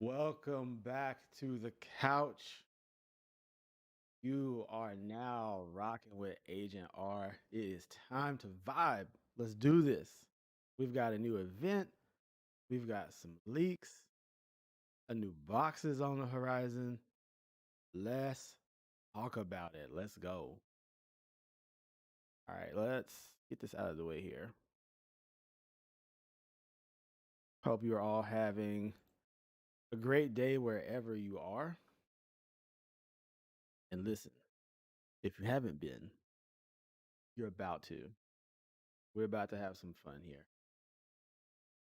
Welcome back to the couch. You are now rocking with Agent R. It is time to vibe. Let's do this. We've got a new event, we've got some leaks, a new box is on the horizon. Let's talk about it. Let's go. All right, let's get this out of the way here. Hope you're all having a great day wherever you are. And listen, if you haven't been, you're about to. We're about to have some fun here.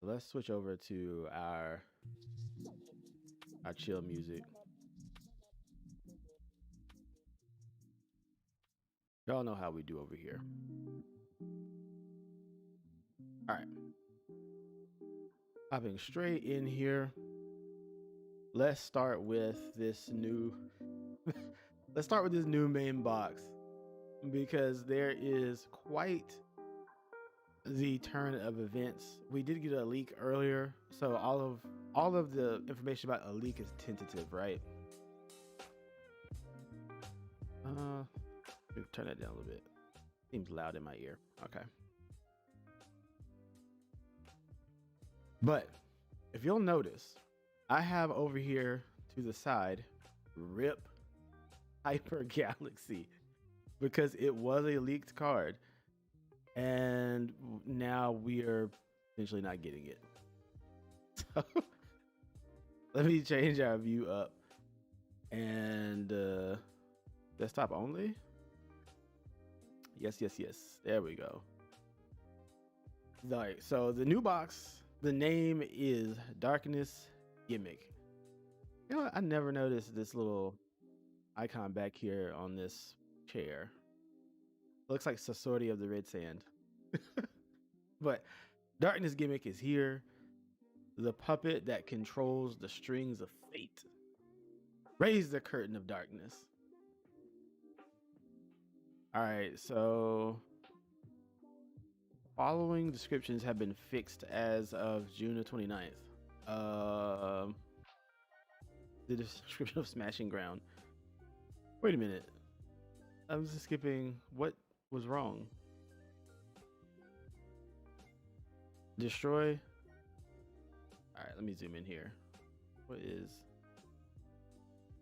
Let's switch over to our chill music. Y'all know how we do over here. All right. Hopping straight in here. Let's start with this new let's start with this new main box because there is quite the turn of events. We did get a leak earlier, so all of the information about a leak is tentative, right? Turn that down a little bit. Seems loud in my ear. Okay. But if you'll notice, I have over here to the side RIP Hyper Galaxy because it was a leaked card and now we are essentially not getting it. So let me change our view up and desktop only. Yes. There we go. All right, so the new box, the name is Darkness Gimmick. You know what? I never noticed this little icon back here on this chair. Looks like Society of the Red Sand. But Darkness Gimmick is here. The puppet that controls the strings of fate. Raise the curtain of darkness. All right, so following descriptions have been fixed as of June the 29th. The description of Smashing Ground. Wait a minute. I'm just skipping. What was wrong? Destroy. All right, let me zoom in here. What is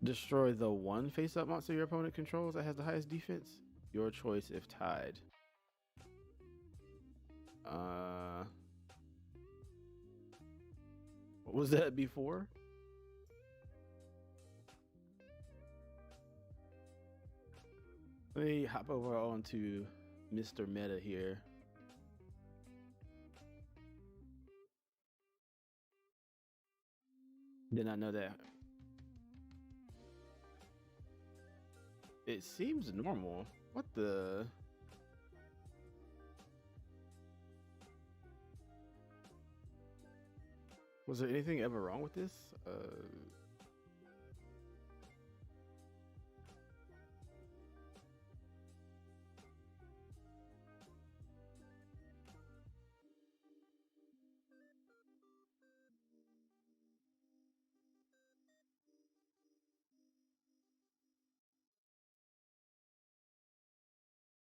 destroy the one face-up monster your opponent controls that has the highest defense? Your choice if tied. What was that before? Let me hop over onto Mr. Meta here. Did not know that. It seems normal. What the? Was there anything ever wrong with this?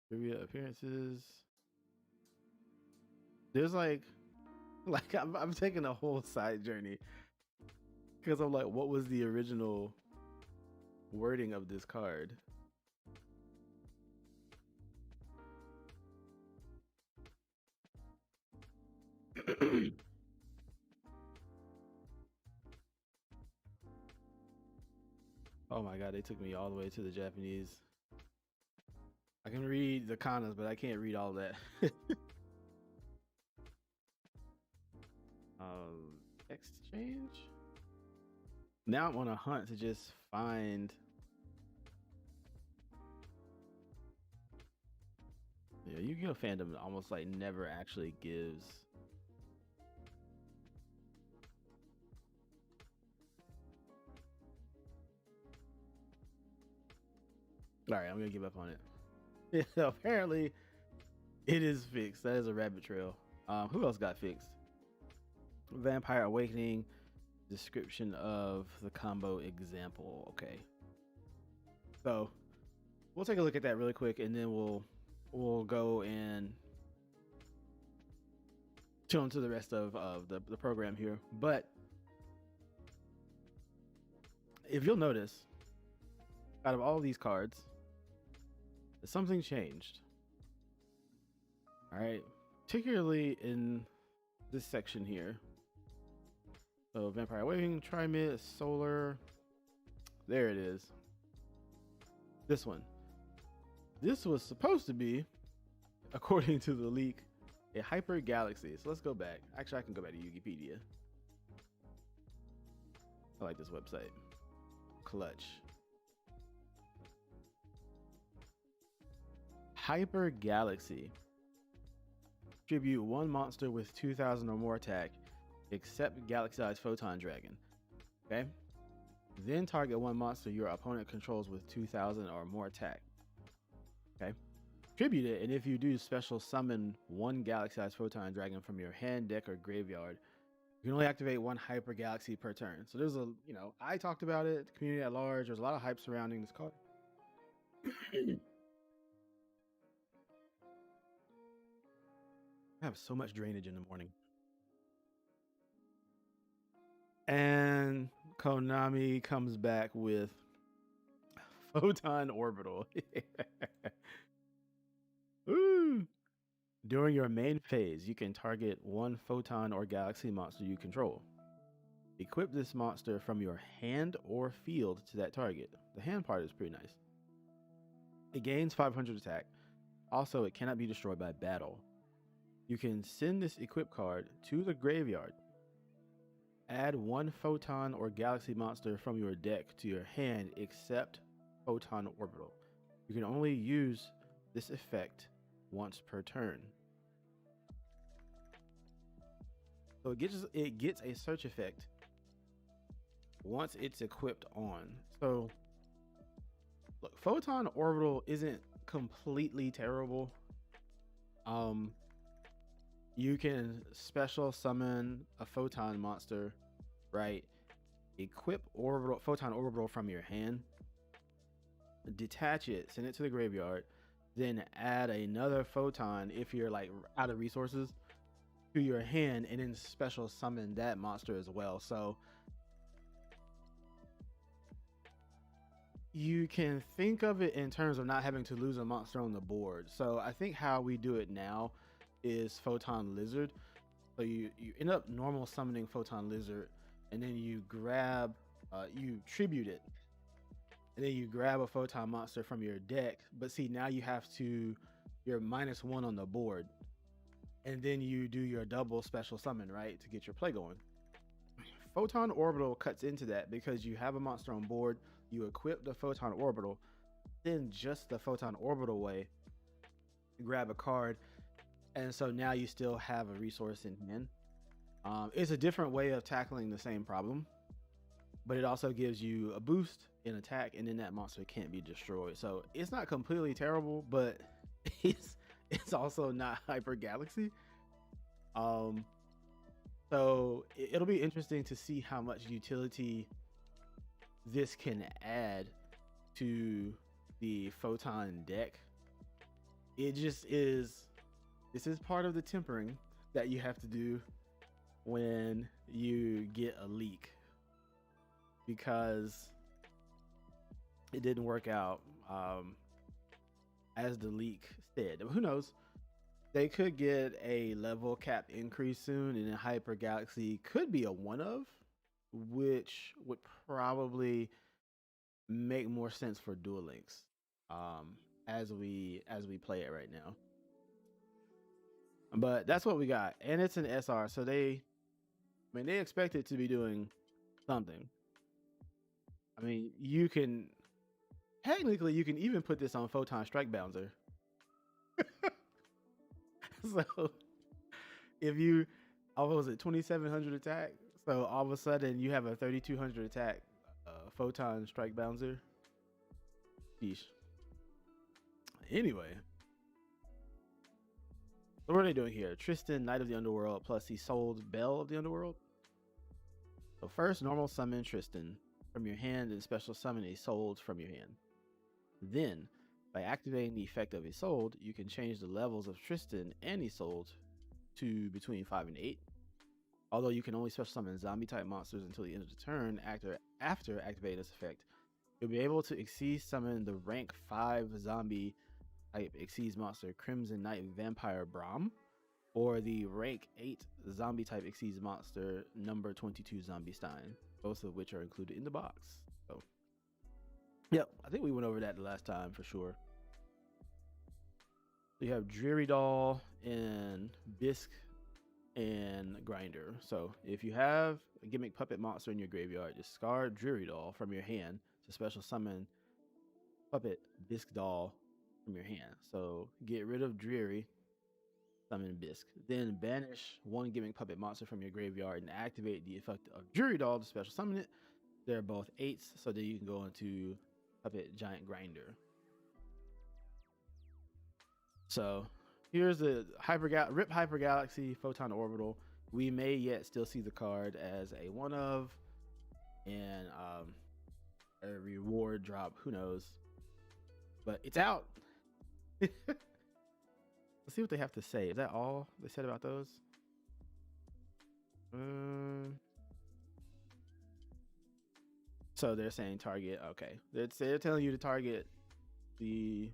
Trivia appearances. There's like I'm taking a whole side journey because I'm like, what was the original wording of this card? Oh my god, they took me all the way to the Japanese. I can read the kanas, but I can't read all that. Exchange. Now I'm on a hunt to just find. Yeah, Yu-Gi-Oh fandom almost like never actually gives. All right, I'm gonna give up on it. Yeah, apparently, it is fixed. That is a rabbit trail. Who else got fixed? Vampire Awakening. description of the combo example. Okay, so we'll take a look at that really quick, and then we'll go and chill into the rest of the program here. But if you'll notice, out of all these cards, something changed. All right, particularly in this section here. So Vampire Wing, Trimit, Solar. There it is. This one. This was supposed to be, according to the leak, a Hyper Galaxy. So let's go back. Actually, I can go back to Wikipedia. I like this website. Clutch. Hyper Galaxy. Tribute one monster with 2,000 or more attack, except Galaxy-sized Photon Dragon. Okay? Then target one monster your opponent controls with 2,000 or more attack. Okay? Tribute it, and if you do, special summon one Galaxy-sized Photon Dragon from your hand, deck, or graveyard. You can only activate one Hyper Galaxy per turn. So there's I talked about it, the community at large. There's a lot of hype surrounding this card. I have so much drainage in the morning. And Konami comes back with Photon Orbital. Ooh. During your main phase, you can target one Photon or Galaxy monster you control. Equip this monster from your hand or field to that target. The hand part is pretty nice. It gains 500 attack. Also, it cannot be destroyed by battle. You can send this equip card to the graveyard. Add one Photon or Galaxy monster from your deck to your hand except Photon Orbital. You can only use this effect once per turn. So it gets a search effect once it's equipped on. So look, Photon Orbital isn't completely terrible. You can special summon a Photon monster, right? Equip Photon Orbital from your hand, detach it, send it to the graveyard, then add another Photon if you're like out of resources to your hand, and then special summon that monster as well. So you can think of it in terms of not having to lose a monster on the board. So I think how we do it now is Photon Lizard. So you end up normal summoning Photon Lizard, and then you grab you tribute it, and then you grab a Photon monster from your deck. But see, now you're -1 on the board, and then you do your double special summon, right, to get your play going. Photon Orbital cuts into that because you have a monster on board, you equip the Photon Orbital, then just the Photon Orbital way, grab a card, and so now you still have a resource in hand. It's a different way of tackling the same problem, but it also gives you a boost in attack, and then that monster can't be destroyed. So it's not completely terrible, but it's also not Hyper Galaxy. So it'll be interesting to see how much utility this can add to the Photon deck. It just is. This is part of the tempering that you have to do when you get a leak, because it didn't work out as the leak said. Who knows? They could get a level cap increase soon, and then Hyper Galaxy could be a one of, which would probably make more sense for Duel Links as we play it right now. But that's what we got, and it's an SR, so they expect it to be doing something. I mean, you can even put this on Photon Strike Bouncer. So if you, what was it, 2,700 attack? So all of a sudden you have a 3,200 attack Photon Strike Bouncer. Sheesh. Anyway. So what are they doing here? Tristan, Knight of the Underworld, plus he sold Belle of the Underworld. So first, normal summon Tristan from your hand and special summon a sold from your hand. Then, by activating the effect of Isolde, you can change the levels of Tristan and Isolde to between 5 and 8. Although you can only special summon zombie type monsters until the end of the turn after activating this effect, you'll be able to Xyz summon the rank 5 zombie type Xyz monster Crimson Knight Vampire Brahm, or the rank 8 zombie type Xyz monster number 22 Zombie Stein, both of which are included in the box. So, yep, I think we went over that the last time for sure. So you have Dreary Doll and Bisque and Grinder. So if you have a Gimmick Puppet monster in your graveyard, discard Dreary Doll from your hand to special summon Puppet Bisque Doll from your hand. So get rid of Dreary, summon Bisque. Then banish one Gimmick Puppet monster from your graveyard and activate the effect of Dreary Doll to special summon it. They're both 8s, so then you can go into Puppet Giant Grinder. So here's the Rip Hyper Galaxy Photon Orbital. We may yet still see the card as a one of and a reward drop. Who knows? But it's out. Let's see what they have to say. Is that all they said about those? So they're saying target. Okay, they're telling you to target the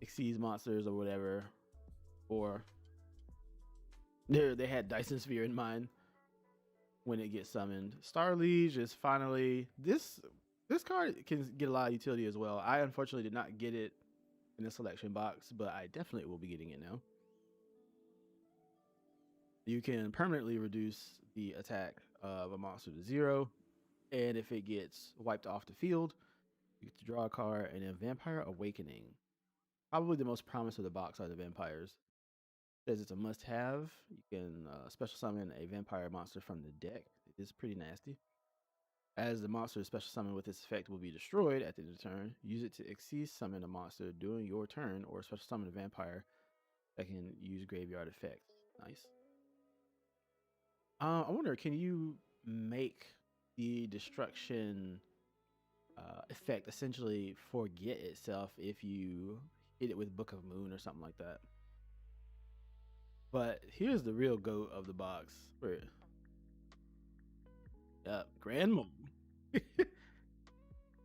Xyz monsters or whatever, or they had Dyson Sphere in mind when it gets summoned. Star Liege is finally this card can get a lot of utility as well. I unfortunately did not get it in the selection box, but I definitely will be getting it now. You can permanently reduce the attack of a monster to 0, and if it gets wiped off the field, you get to draw a card. And then Vampire Awakening. Probably the most promised of the box are the vampires. Says it's a must-have. You can special summon a vampire monster from the deck. It is pretty nasty. As the monster is special summoned with this effect will be destroyed at the end of the turn, use it to Xyz summon a monster during your turn, or special summon a vampire that can use graveyard effects. Nice. I wonder, can you make the destruction effect essentially forget itself if you hit it with Book of Moon or something like that? But here's the real goat of the box. Yep, Grand Moon.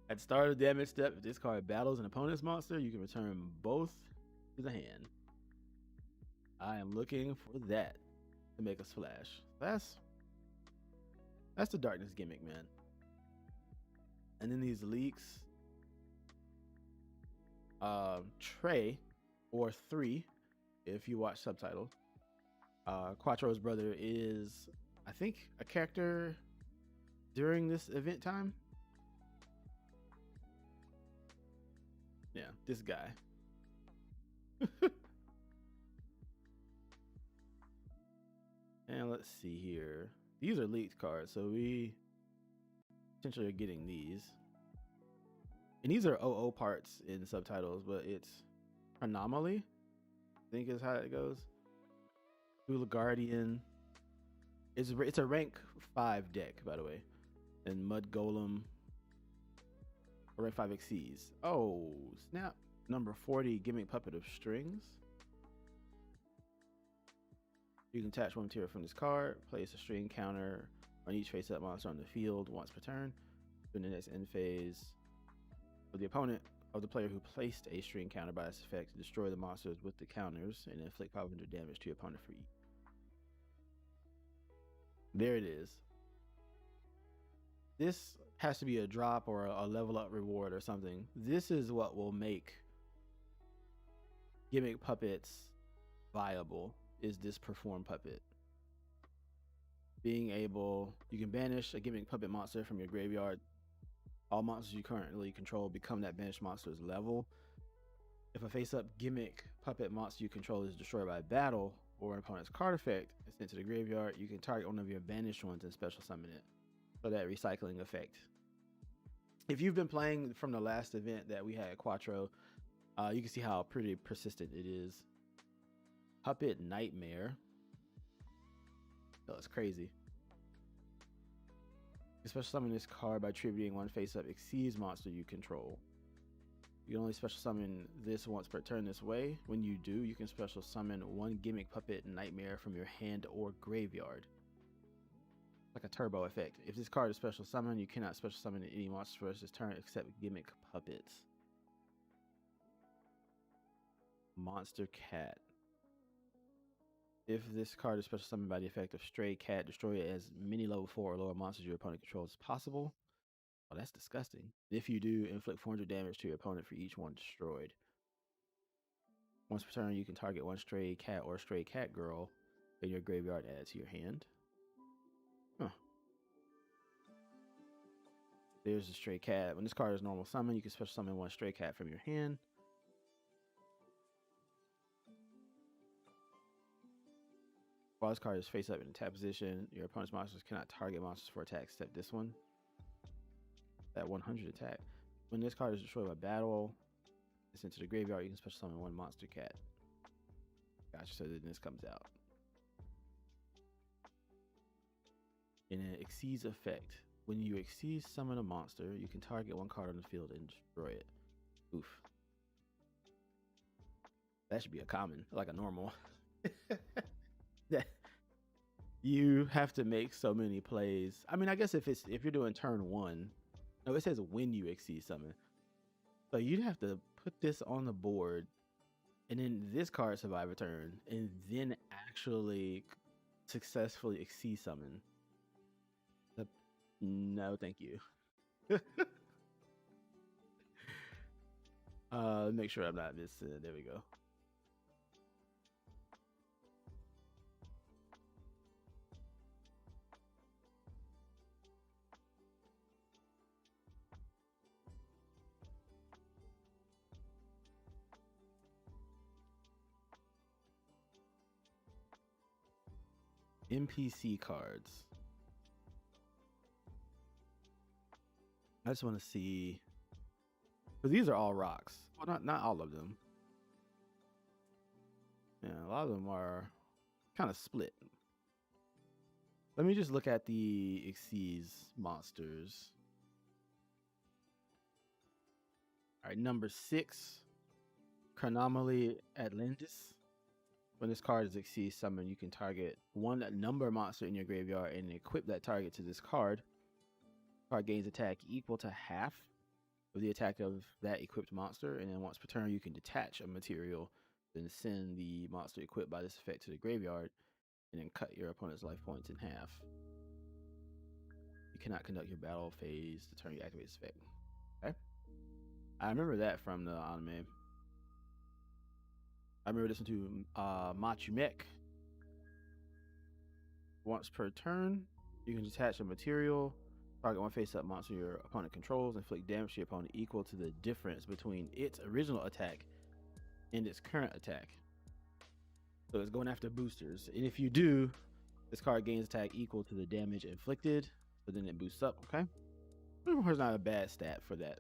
At the start of the damage step, if this card battles an opponent's monster, you can return both to the hand. I am looking for that to make a splash. That's the darkness gimmick, man. And then these leaks. Trey, or 3, if you watch subtitle. Quattro's brother is, I think, a character during this event time. Yeah, this guy. And let's see here. These are leaked cards, so we potentially are getting these. And these are OO parts in subtitles, but it's Anomaly, I think is how it goes. Hula Guardian. It's a rank 5 deck, by the way. And Mud Golem. Rank 5 Xyz. Oh, snap. Number 40, Gimmick Puppet of Strings. You can attach one material from this card, place a string counter on each face-up monster on the field once per turn. During the next end phase, for the opponent of the player who placed a string counter by this effect, destroy the monsters with the counters and inflict 500 damage to your opponent for each. There it is. This has to be a drop or a level up reward or something. This is what will make Gimmick Puppets viable, is this Perform Puppet. Being able, you can banish a Gimmick Puppet monster from your graveyard. All monsters you currently control become that banished monster's level. If a face-up Gimmick Puppet monster you control is destroyed by battle or an opponent's card effect is sent to the graveyard, you can target one of your banished ones and special summon it for that recycling effect. If you've been playing from the last event that we had at Quattro, you can see how pretty persistent it is. Puppet Nightmare. Oh, it's crazy. You special summon this card by attributing one face-up exceeds monster you control. You can only special summon this once per turn this way. When you do, you can special summon one Gimmick Puppet Nightmare from your hand or graveyard. Like a turbo effect. If this card is special summoned, you cannot special summon any monsters for this turn except Gimmick Puppets. Monster Cat. If this card is special summoned by the effect of Stray Cat, destroy as many level 4 or lower monsters your opponent controls as possible. Oh, that's disgusting. If you do, inflict 400 damage to your opponent for each one destroyed. Once per turn, you can target one Stray Cat or Stray Cat Girl in your graveyard, add to your hand. Huh. There's a Stray Cat. When this card is normal summon, you can special summon one Stray Cat from your hand. While this card is face up in attack position, your opponent's monsters cannot target monsters for attack except this one. That 100 attack. When this card is destroyed by battle, it's into the graveyard, you can special summon one Monster Cat. Gotcha, so then this comes out. In an exceeds effect, when you exceed summon a monster, you can target one card on the field and destroy it. Oof. That should be a common, like a normal. You have to make so many plays. I mean, I guess if you're doing turn 1, no, it says when you exceed summon. So you'd have to put this on the board and then this card survive a turn and then actually successfully exceed summon. No, thank you. Make sure I'm not missing it. There we go. NPC cards. I just want to see, because these are all rocks. Well, not all of them. Yeah, a lot of them are kind of split. Let me just look at the Xyz monsters. All right, number 6, Chronomaly Atlantis. When this card is Xyz summoned, you can target one number monster in your graveyard and equip that target to this card. Card gains attack equal to half of the attack of that equipped monster, and then once per turn, you can detach a material, then send the monster equipped by this effect to the graveyard, and then cut your opponent's life points in half. You cannot conduct your battle phase the turn you activate this effect. Okay, I remember that from the anime. I remember this one too. Machumek. Once per turn, you can detach a material, target one face-up monster your opponent controls, inflict damage to your opponent equal to the difference between its original attack and its current attack. So it's going after boosters. And if you do, this card gains attack equal to the damage inflicted. So then it boosts up, okay? It's not a bad stat for that.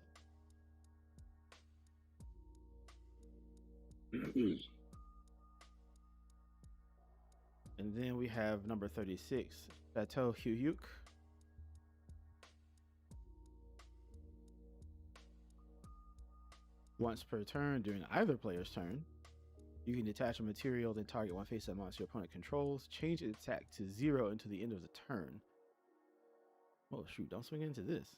And then we have number 36, Chateau Hyuk. Once per turn during either player's turn, you can detach a material, then target one face-up monster your opponent controls, change its attack to 0 until the end of the turn. Oh shoot, don't swing into this.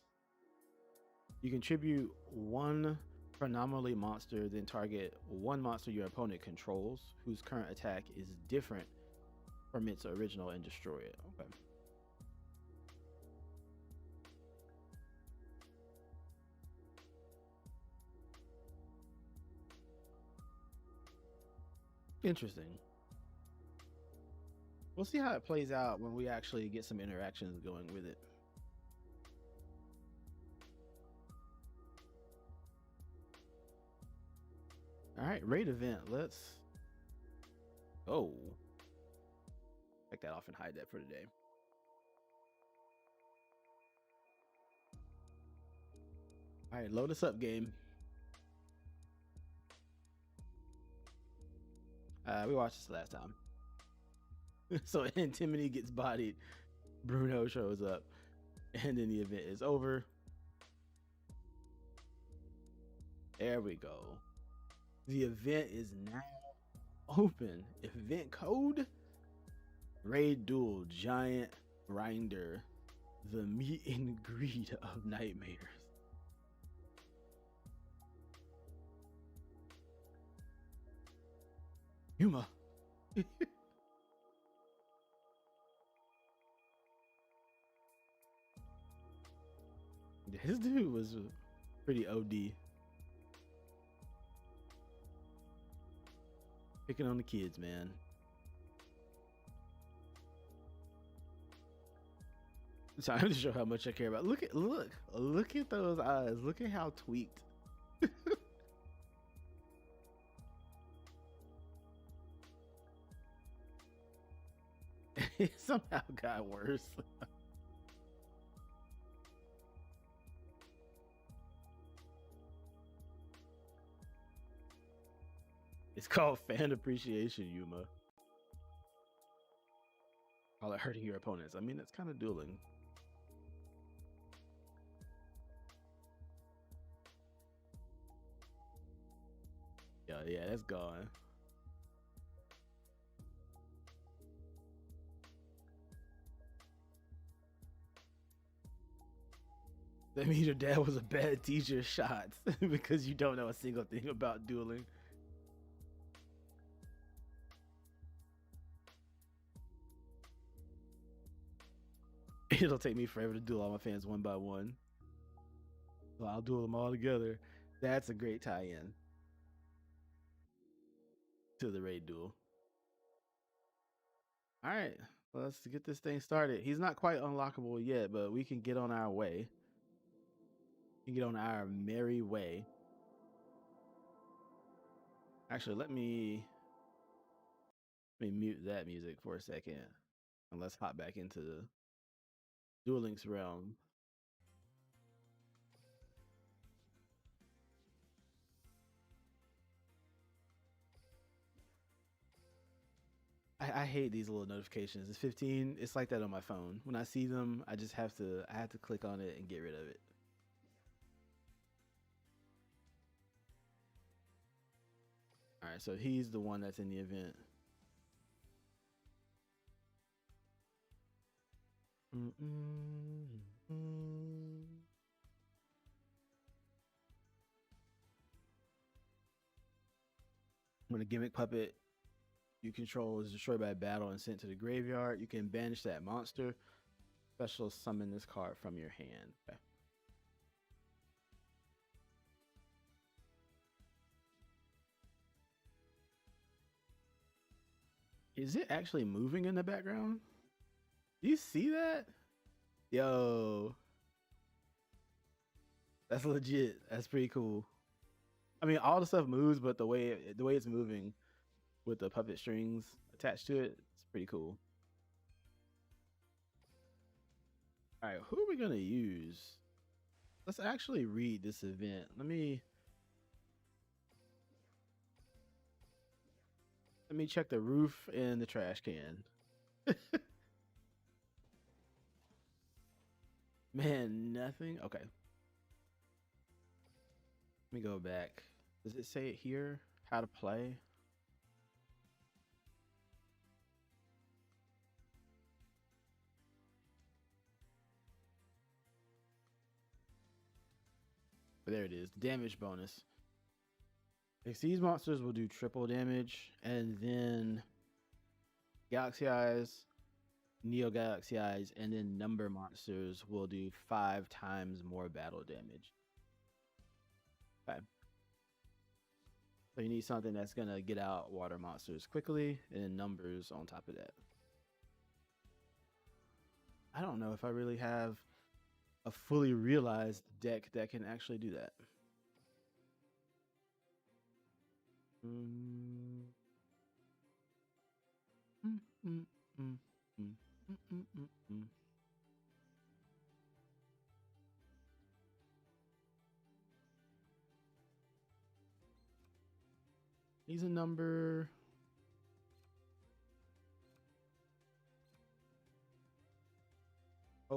You contribute one Chronomaly monster, then target one monster your opponent controls, whose current attack is different from its original, and destroy it. Okay. Interesting. We'll see how it plays out when we actually get some interactions going with it. All right, raid event. Let's go. Take that off and hide that for today. All right, load us up, game. We watched this last time. So Antimony gets bodied. Bruno shows up. And then the event is over. There we go. The event is now open. Event code: Raid Duel Giant Grinder, the meet and greet of nightmares. Yuma. This dude was pretty OD. Picking on the kids, man. Time to show how much I care about. Look at those eyes. Look at how tweaked. It somehow got worse. It's called fan appreciation, Yuma. Call it hurting your opponents. I mean, that's kind of dueling. Yeah, that's gone. That means your dad was a bad teacher. Shots because you don't know a single thing about dueling. It'll take me forever to duel all my fans one by one. So I'll duel them all together. That's a great tie-in to the raid duel. All right, let's get this thing started. He's not quite unlockable yet, but we can get on our way. We can get on our merry way. Actually, let me mute that music for a second, and let's hop back into the Duel Links realm. I hate these little notifications. It's 15. It's like that on my phone. When I see them, I just have to click on it and get rid of it. All right, so he's the one that's in the event. When a gimmick puppet you control is destroyed by a battle and sent to the graveyard, you can banish that monster. Special summon this card from your hand. Okay. Is it actually moving in the background? Do you see that? Yo. That's legit. That's pretty cool. I mean, all the stuff moves, but the way it's moving with the puppet strings attached to it, it's pretty cool. All right, who are we gonna use? Let's actually read this event. Let me check the roof and the trash can. Man, nothing. Okay. Let me go back. Does it say it here? How to play? There it is. Damage bonus. These monsters will do triple damage, and then Galaxy Eyes, Neo Galaxy Eyes, and then number monsters will do 5 times more battle damage. Okay. So you need something that's gonna get out water monsters quickly, and numbers on top of that. I don't know if I really have a fully realized deck that can actually do that. He's a number.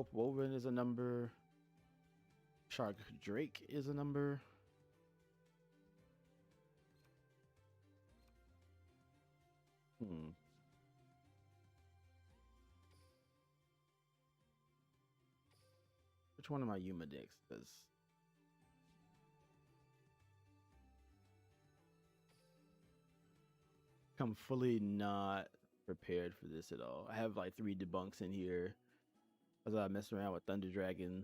Hope Woven is a number. Shark Drake is a number. Which one of my Yuma decks does? I'm fully not prepared for this at all. I have like 3 debunks in here. As I mess around with Thunder Dragon.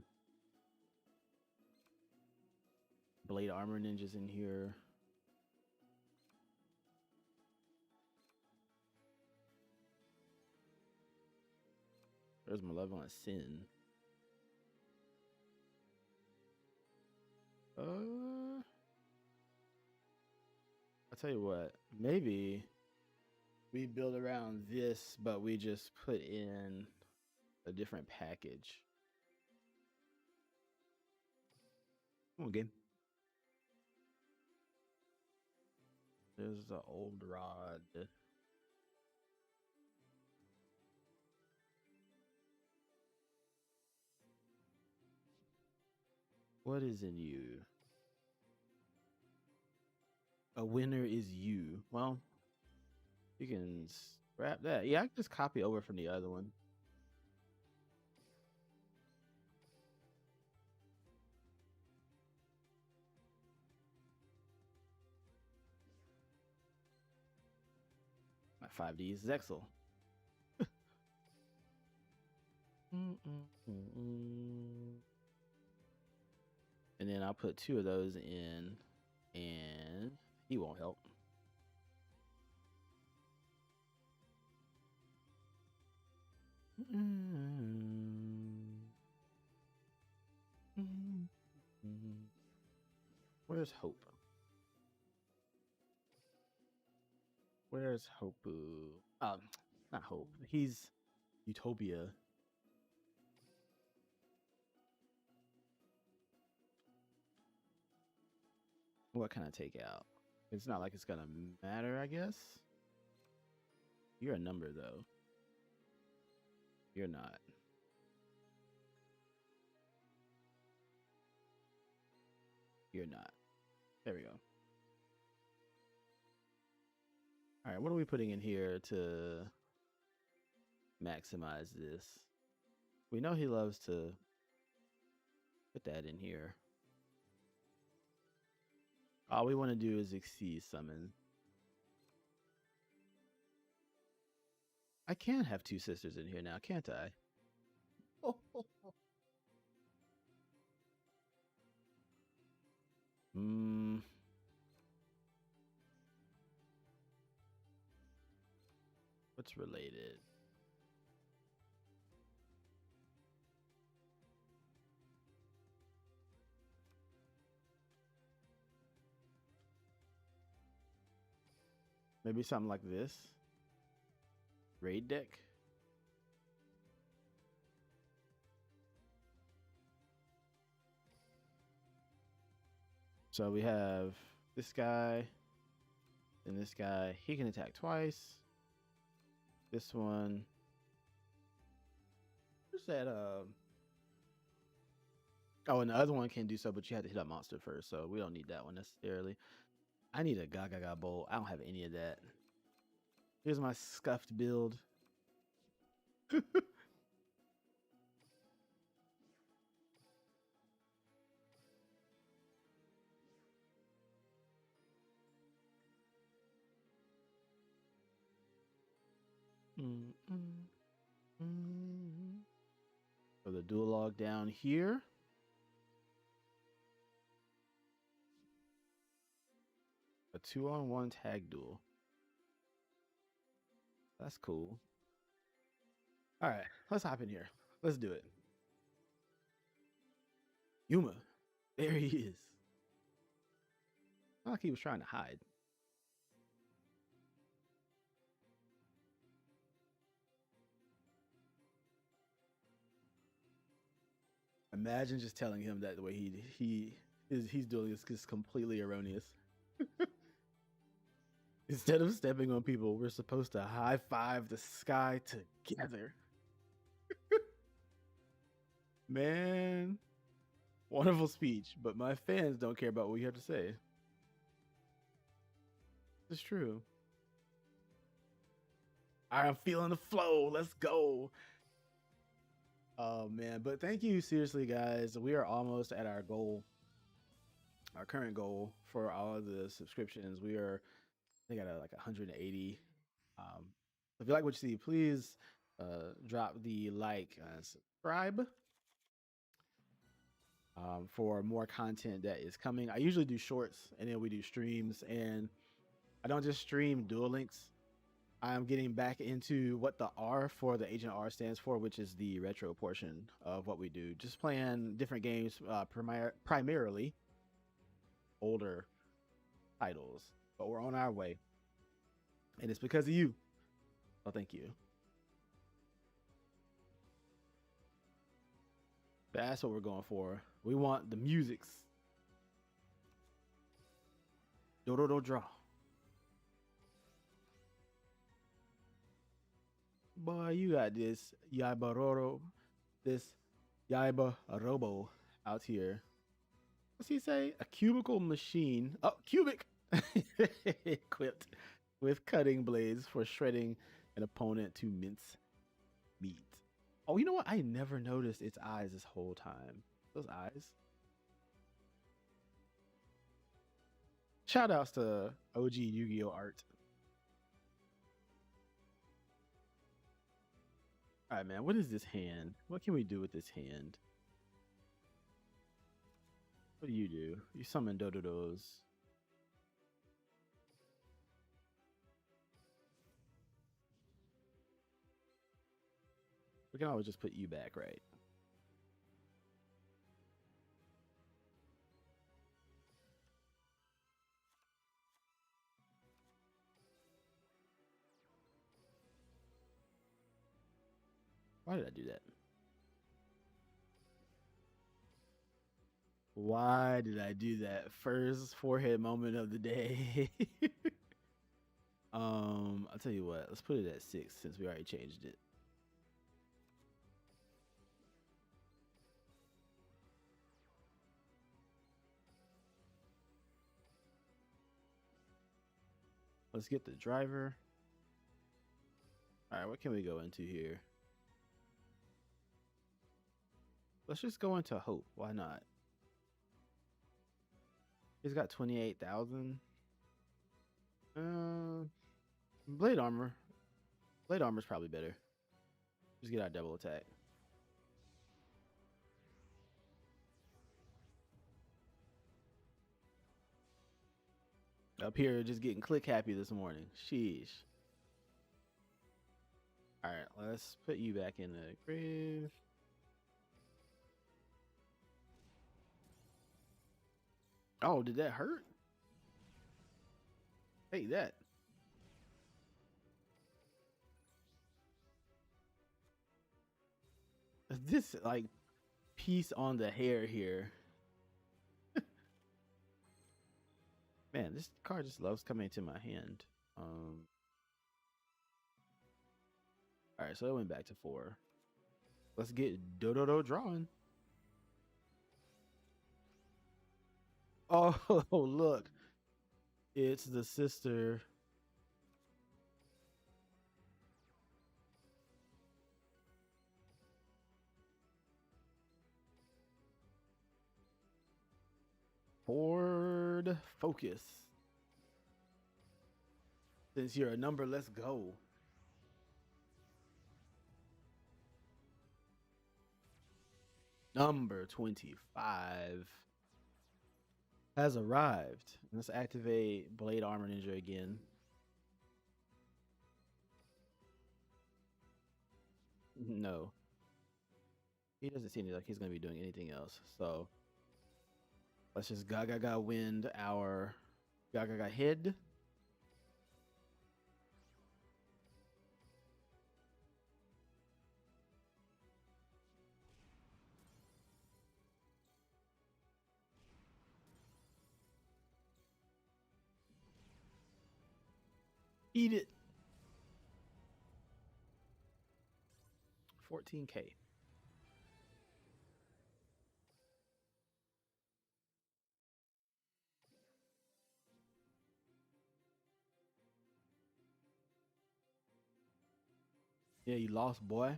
Blade Armor Ninjas in here. There's my level on Sin. I'll tell you what, maybe we build around this, but we just put in a different package. Come on, game. There's the old rod. What is in you? A winner is you. Well, you can scrap that. Yeah, I can just copy over from the other one. My 5D is Zexel. And then I'll put 2 of those in, and he won't help. Where's Hope? Where's Hope? Not Hope. He's Utopia. What can I take out? It's not like it's gonna matter, I guess. You're a number, though. You're not. You're not. There we go. All right, what are we putting in here to maximize this? We know he loves to put that in here. All we want to do is Exceed Summon. I can have 2 sisters in here now, can't I? What's related? Maybe something like this. Raid deck. So we have this guy and this guy. He can attack twice. This one. What's that? Oh, and the other one can do so, but you have to hit a monster first, so we don't need that one necessarily. I need a Gaga Bowl. I don't have any of that. Here's my scuffed build. So the dual log down here. A 2-on-1 tag duel. That's cool. All right, let's hop in here. Let's do it. Yuma. There he is. Not like he was trying to hide. Imagine just telling him that the way he's doing is just completely erroneous. Instead of stepping on people, we're supposed to high five the sky together. Man, wonderful speech, but my fans don't care about what you have to say. It's true. I'm feeling the flow. Let's go. Oh man, but thank you seriously, guys. We are almost at our goal, our current goal for all of the subscriptions. We are, I think, at like 180. If you like what you see, please drop the like and subscribe for more content that is coming. I usually do shorts and then we do streams, and I don't just stream Duel Links. I'm getting back into what the R for the Agent R stands for, which is the retro portion of what we do. Just playing different games, primarily older titles, but we're on our way, and it's because of you. So thank you. That's what we're going for. We want the musics. Do draw. Boy, you got this Yabaroro, this Yaiba Robo out here. What's he say? A cubicle machine. Oh, cubic! Equipped with cutting blades for shredding an opponent to mince meat. Oh, you know what? I never noticed its eyes this whole time. Those eyes. Shout outs to OG Yu-Gi-Oh art. All right, man. What is this hand? What can we do with this hand? What do? You summon Dododos. We can always just put you back, right? Why did I do that? Why did I do that? First forehead moment of the day. I'll tell you what. Let's put it at 6 since we already changed it. Let's get the driver. All right, what can we go into here? Let's just go into Hope. Why not? He's got 28,000. Blade armor. Blade armor's probably better. Just get our double attack. Up here, just getting click happy this morning. Sheesh. All right, let's put you back in the grave. Oh, did that hurt? Hey, that. This like piece on the hair here. Man, this card just loves coming to my hand. All right, so it went back to 4. Let's get Dododo drawing. Oh, look. It's the sister. Ford Focus. Since you're a number, let's go. Number 25 has arrived. Let's activate Blade Armor Ninja again. No. He doesn't seem like he's going to be doing anything else. So let's just Gaga wind our Gaga head. Eat it. 14K. Yeah, you lost, boy.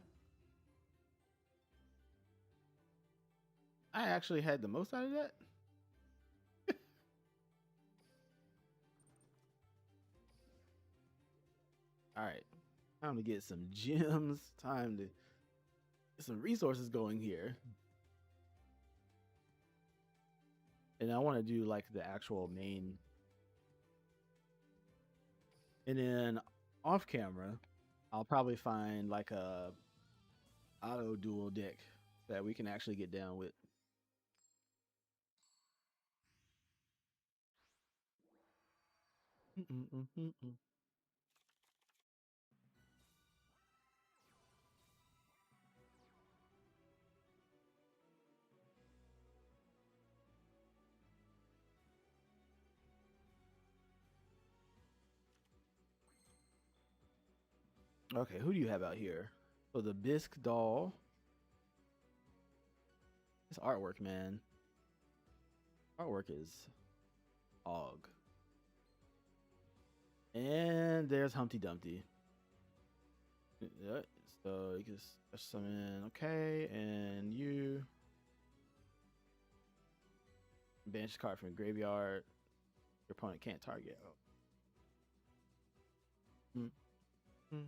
I actually had the most out of that. All right, time to get some gems. Time to get some resources going here. And I want to do like the actual main. And then off camera, I'll probably find like a auto duel deck that we can actually get down with. Okay, who do you have out here? So the Bisque doll. This artwork, man. Artwork is og. And there's Humpty Dumpty. Yeah, so you can special summon. Okay, and you banish card from the graveyard. Your opponent can't target. Oh. Mm-hmm.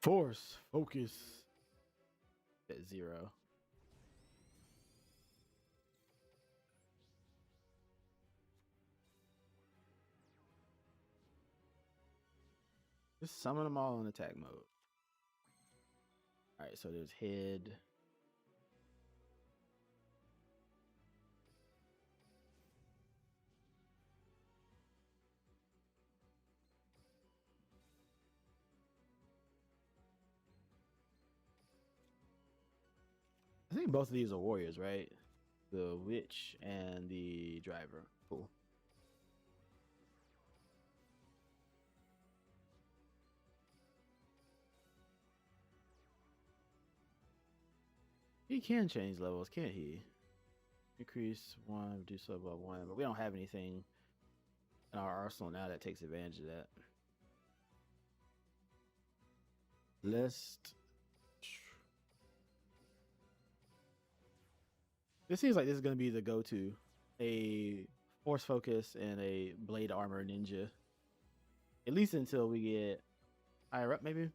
Force, focus at 0. Just summon them all in attack mode. All right, so there's head. I think both of these are warriors, right? The witch and the driver. Cool. He can change levels, can't he? Increase 1, reduce level by 1, but we don't have anything in our arsenal now that takes advantage of that. List. This seems like this is going to be the go-to. A force focus and a blade armor ninja. At least until we get higher up, maybe.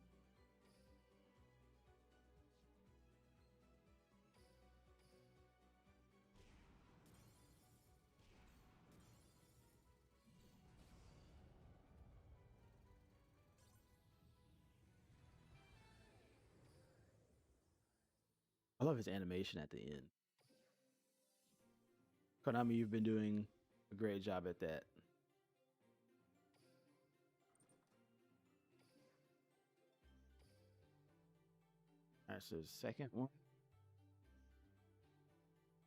I love his animation at the end. Konami, you've been doing a great job at that. All right, so the second one.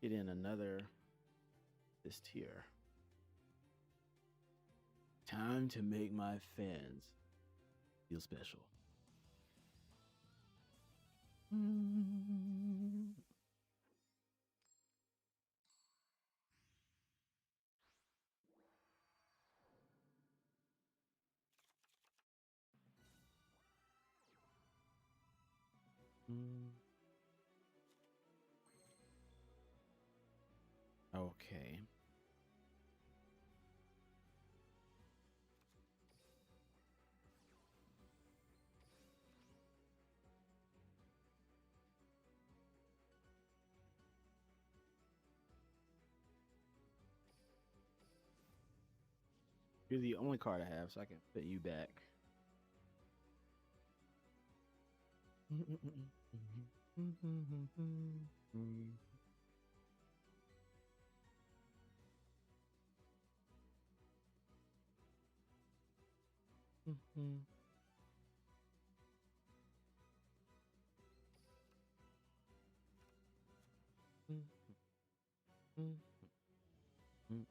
Get in another this tier. Time to make my fans feel special. Okay. You're the only card I have, so I can put you back. Mhm. Mhm. Mhm.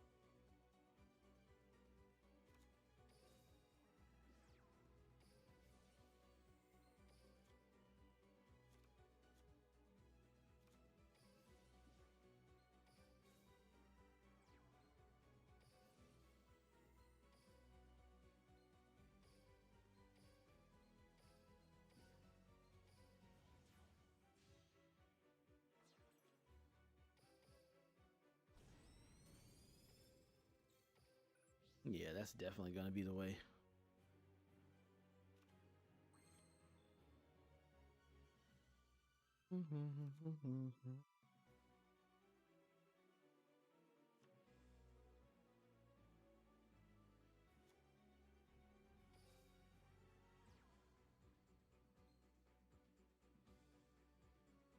Yeah, that's definitely gonna be the way.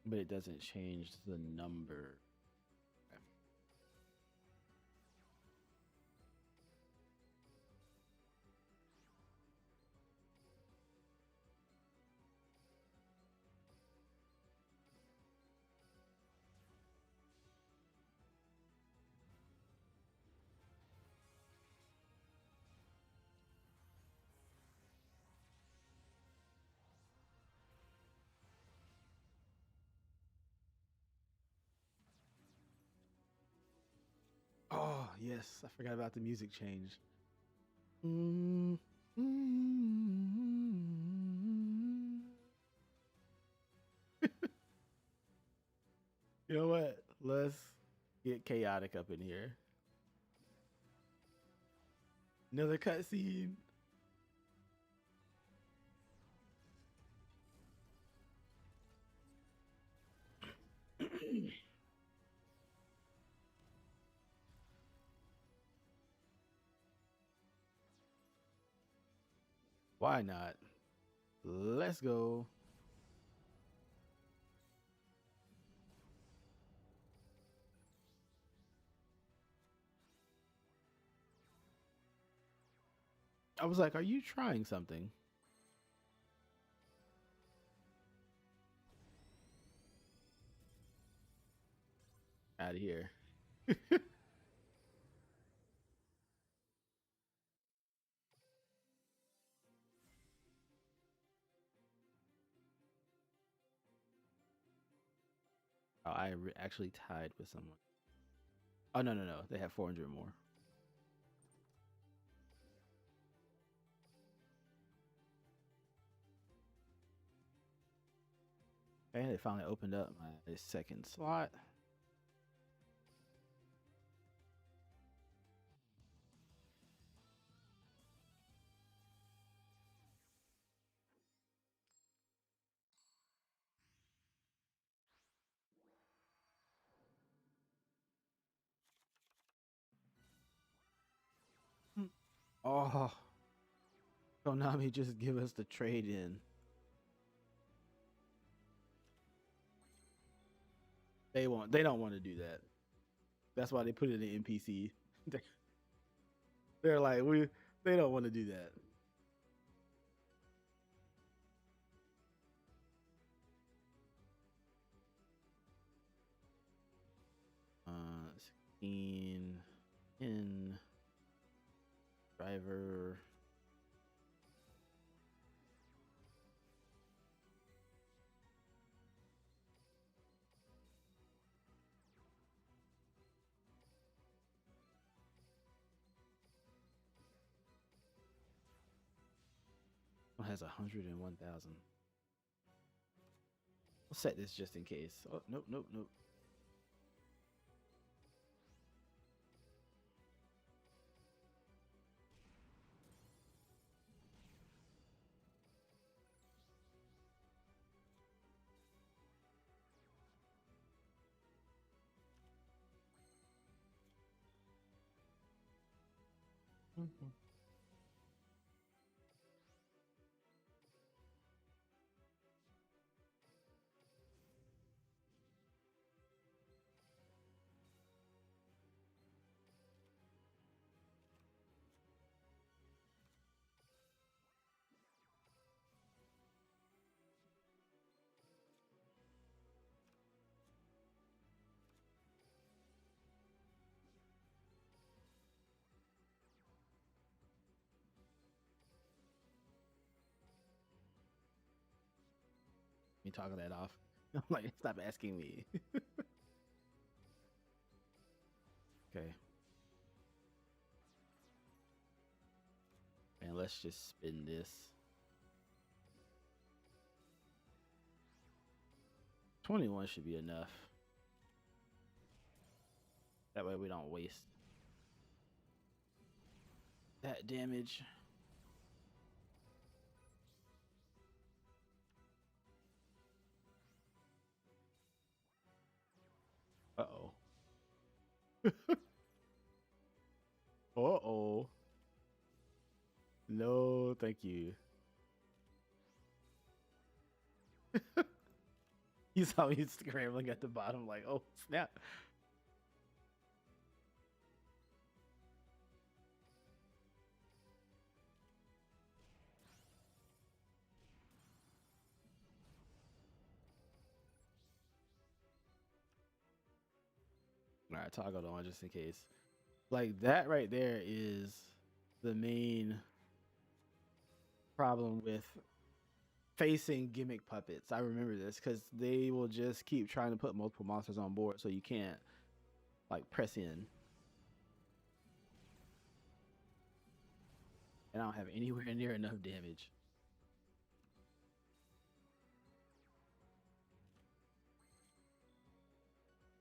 But it doesn't change the number. Oh, yes. I forgot about the music change. Mm, mm. You know what? Let's get chaotic up in here. Another cutscene. Why not? Let's go. I was like, are you trying something? Out of here. Oh, actually tied with someone. Oh, no, no, no. They have 400 more. Okay, they finally opened up my second slot. Oh, Konami just give us the trade in. They don't want to do that. That's why they put it in NPC. They're like, they don't want to do that. Uh 16 in driver. One has 101,000. We'll set this just in case. Oh, nope, nope, nope. Mhm. toggle that off. I'm like, stop asking me. Okay. And let's just spin this. 21 should be enough. That way we don't waste that damage. Uh-oh. Uh-oh. No, thank you. You saw me scrambling at the bottom like, oh, snap. All right, toggled on just in case. Like that right there is the main problem with facing Gimmick Puppets. I remember this because they will just keep trying to put multiple monsters on board so you can't like press in. And I don't have anywhere near enough damage.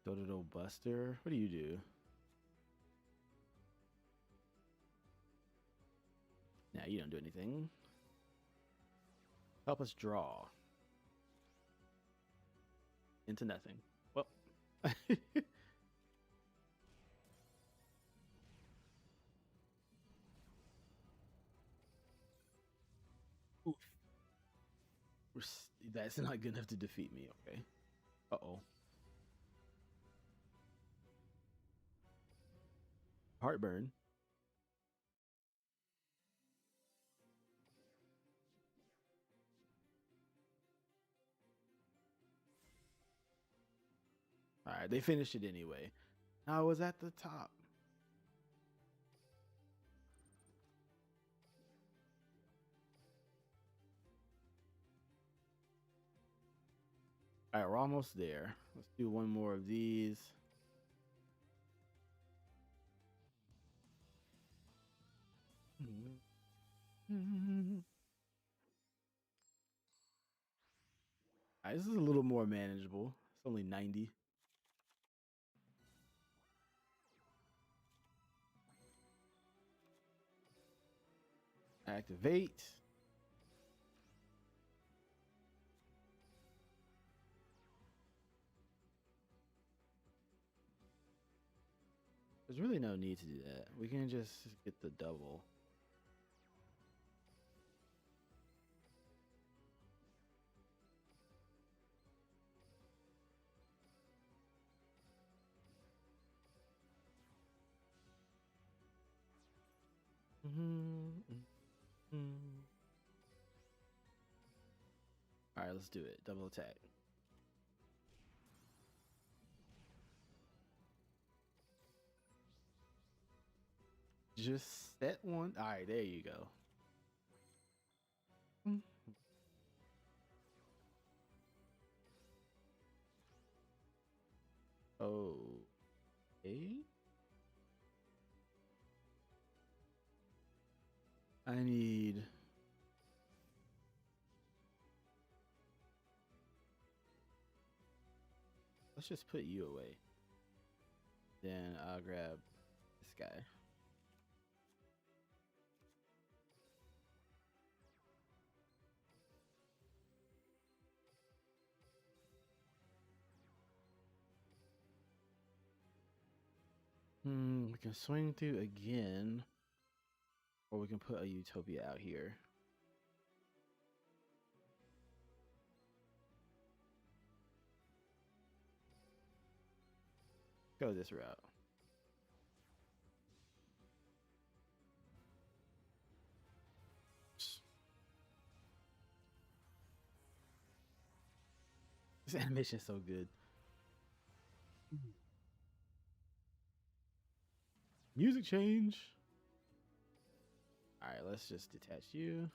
Dodo Buster, what do you do? Nah, you don't do anything. Help us draw. Into nothing. Well. Oof. That's not good enough to defeat me, okay. Uh-oh. Heartburn. All right, they finished it anyway. I was at the top. All right, we're almost there. Let's do one more of these. All right, this is a little more manageable. It's only 90. Activate. There's really no need to do that. We can just get the double. All right, let's do it. Double attack. Just set one. All right, there you go. Okay. I need. Let's just put you away. Then I'll grab this guy. We can swing through again. Or we can put a Utopia out here. Go this route. This animation is so good. Music change. All right, let's just detach you.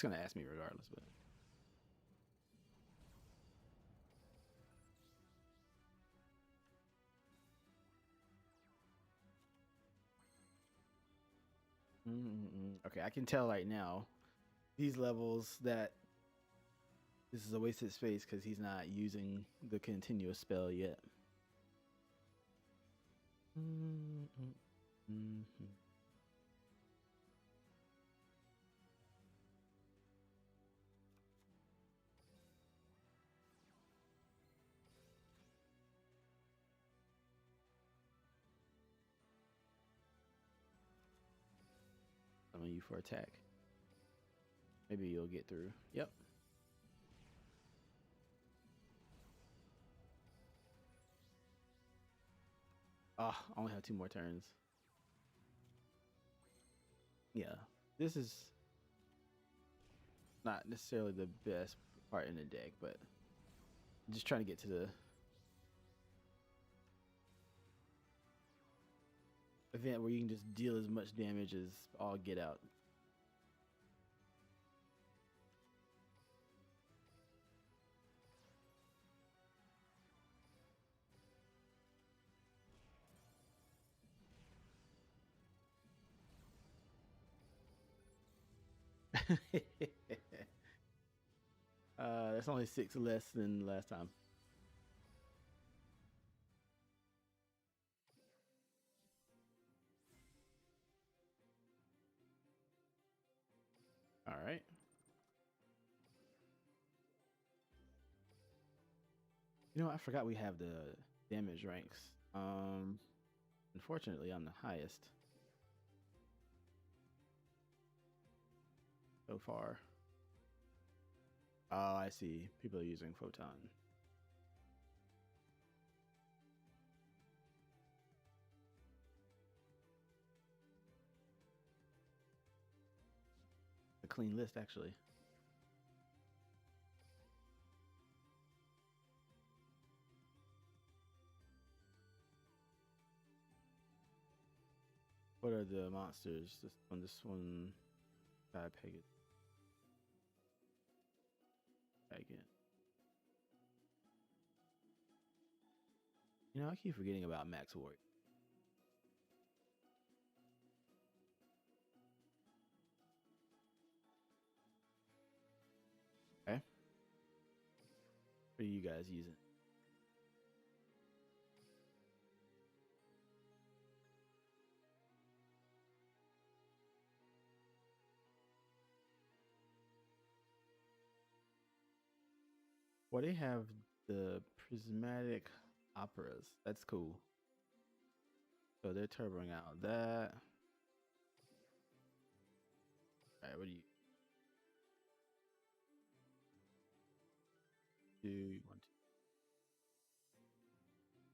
It's gonna ask me regardless, but okay, I can tell right now these levels that this is a wasted space because he's not using the continuous spell yet. Summon you for attack. Maybe you'll get through. Yep. Ah, I only have 2 more turns. Yeah, this is not necessarily the best part in the deck, but I'm just trying to get to the event where you can just deal as much damage as all get out. That's only 6 less than last time. All right. You know, I forgot we have the damage ranks. Unfortunately, I'm the highest so far. Oh, I see. People are using Photon. A clean list, actually. What are the monsters? This one, I peg it. Peg it. You know, I keep forgetting about Max Ward. Okay. What are you guys using? Well, they have the prismatic operas. That's cool. So they're turboing out that. All right, what do you want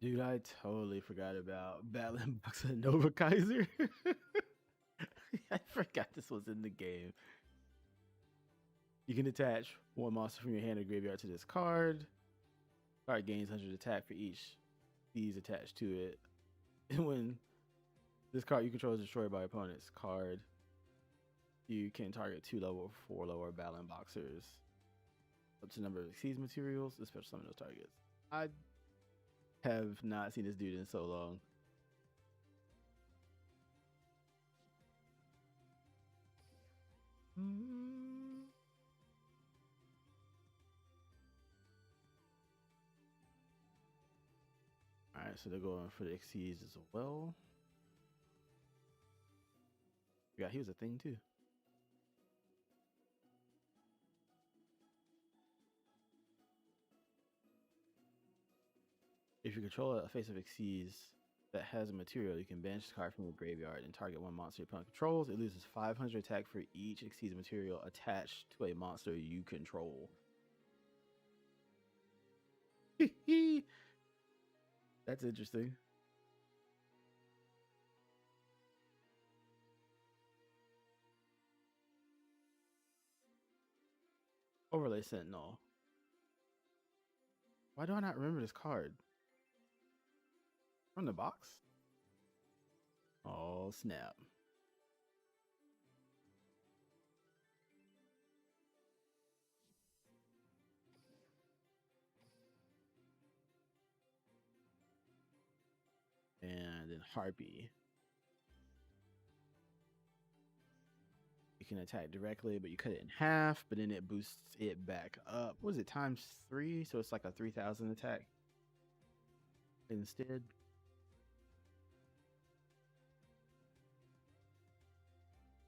to? Dude, I totally forgot about Battling Box and Nova Kaiser. I forgot this was in the game. You can attach 1 monster from your hand or graveyard to this card. Card gains 100 attack for each these attached to it. And when this card you control is destroyed by opponent's card, you can target 2 level 4 lower Battling Boxers. Up to number of Exceeds materials, especially some of those targets. I have not seen this dude in so long. Alright, so they're going for the Exceeds as well. Yeah, he was a thing too. If you control a face of Exceeds that has a material, you can banish the card from your graveyard and target 1 monster your opponent controls. It loses 500 attack for each Exceeds material attached to a monster you control. That's interesting. Overlay Sentinel. Why do I not remember this card? From the box? Oh, snap. then Harpy. You can attack directly, but you cut it in half, but then it boosts it back up. What is it, ×3? So it's like a 3,000 attack instead.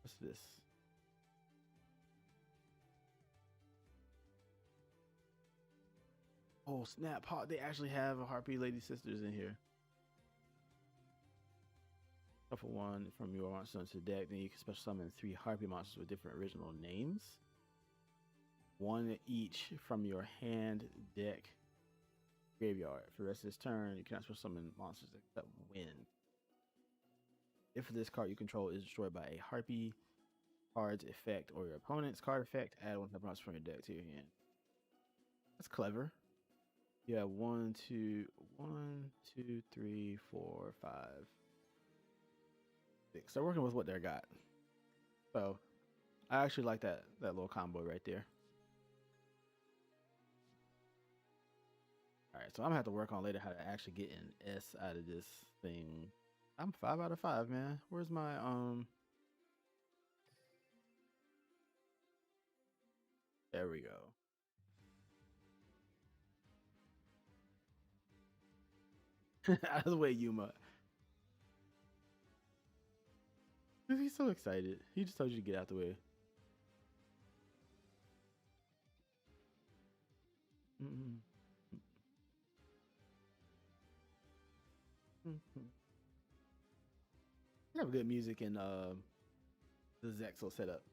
What's this? Oh, snap. They actually have a Harpy Lady Sisters in here. Shuffle one from your monster onto the deck. Then you can special summon 3 Harpy monsters with different original names. 1 each from your hand, deck, graveyard. For the rest of this turn, you cannot special summon monsters except win. If this card you control is destroyed by a Harpy card's effect or your opponent's card effect, add 1 monster from your deck to your hand. That's clever. You have 1, 2, 3, 4, 5, 6. They're working with what they got. So I actually like that little combo right there. All right, so I'm gonna have to work on later how to actually get an S out of this thing. I'm 5 out of 5, man. Where's my There we go. Out of the way, Yuma. He's so excited. He just told you to get out the way. You have good music in the Zexal setup.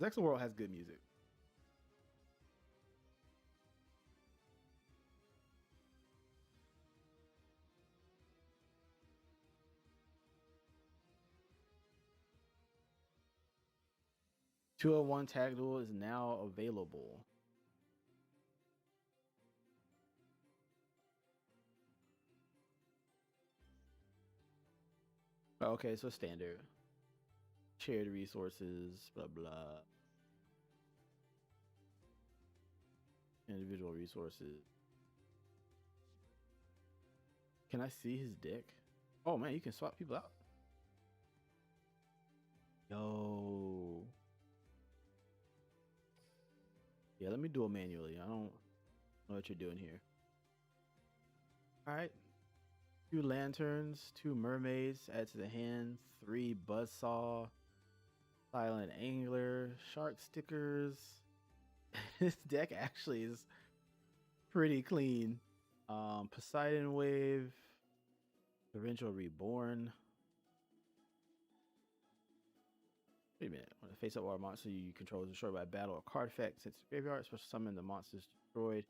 Zexal World has good music. Duel Tag Duel is now available. Okay, so standard. Shared resources, blah blah. Individual resources. Can I see his deck? Oh man, you can swap people out. Yo. Yeah, let me do it manually. I don't know what you're doing here. All right. 2 lanterns, 2 mermaids, add to the hand, 3 buzzsaw, silent angler, shark stickers. This deck actually is pretty clean. Poseidon Wave, Torrential Reborn. Wait a minute. When a face up water monster you control is destroyed by battle or card effect, since the graveyard, special summon the monsters destroyed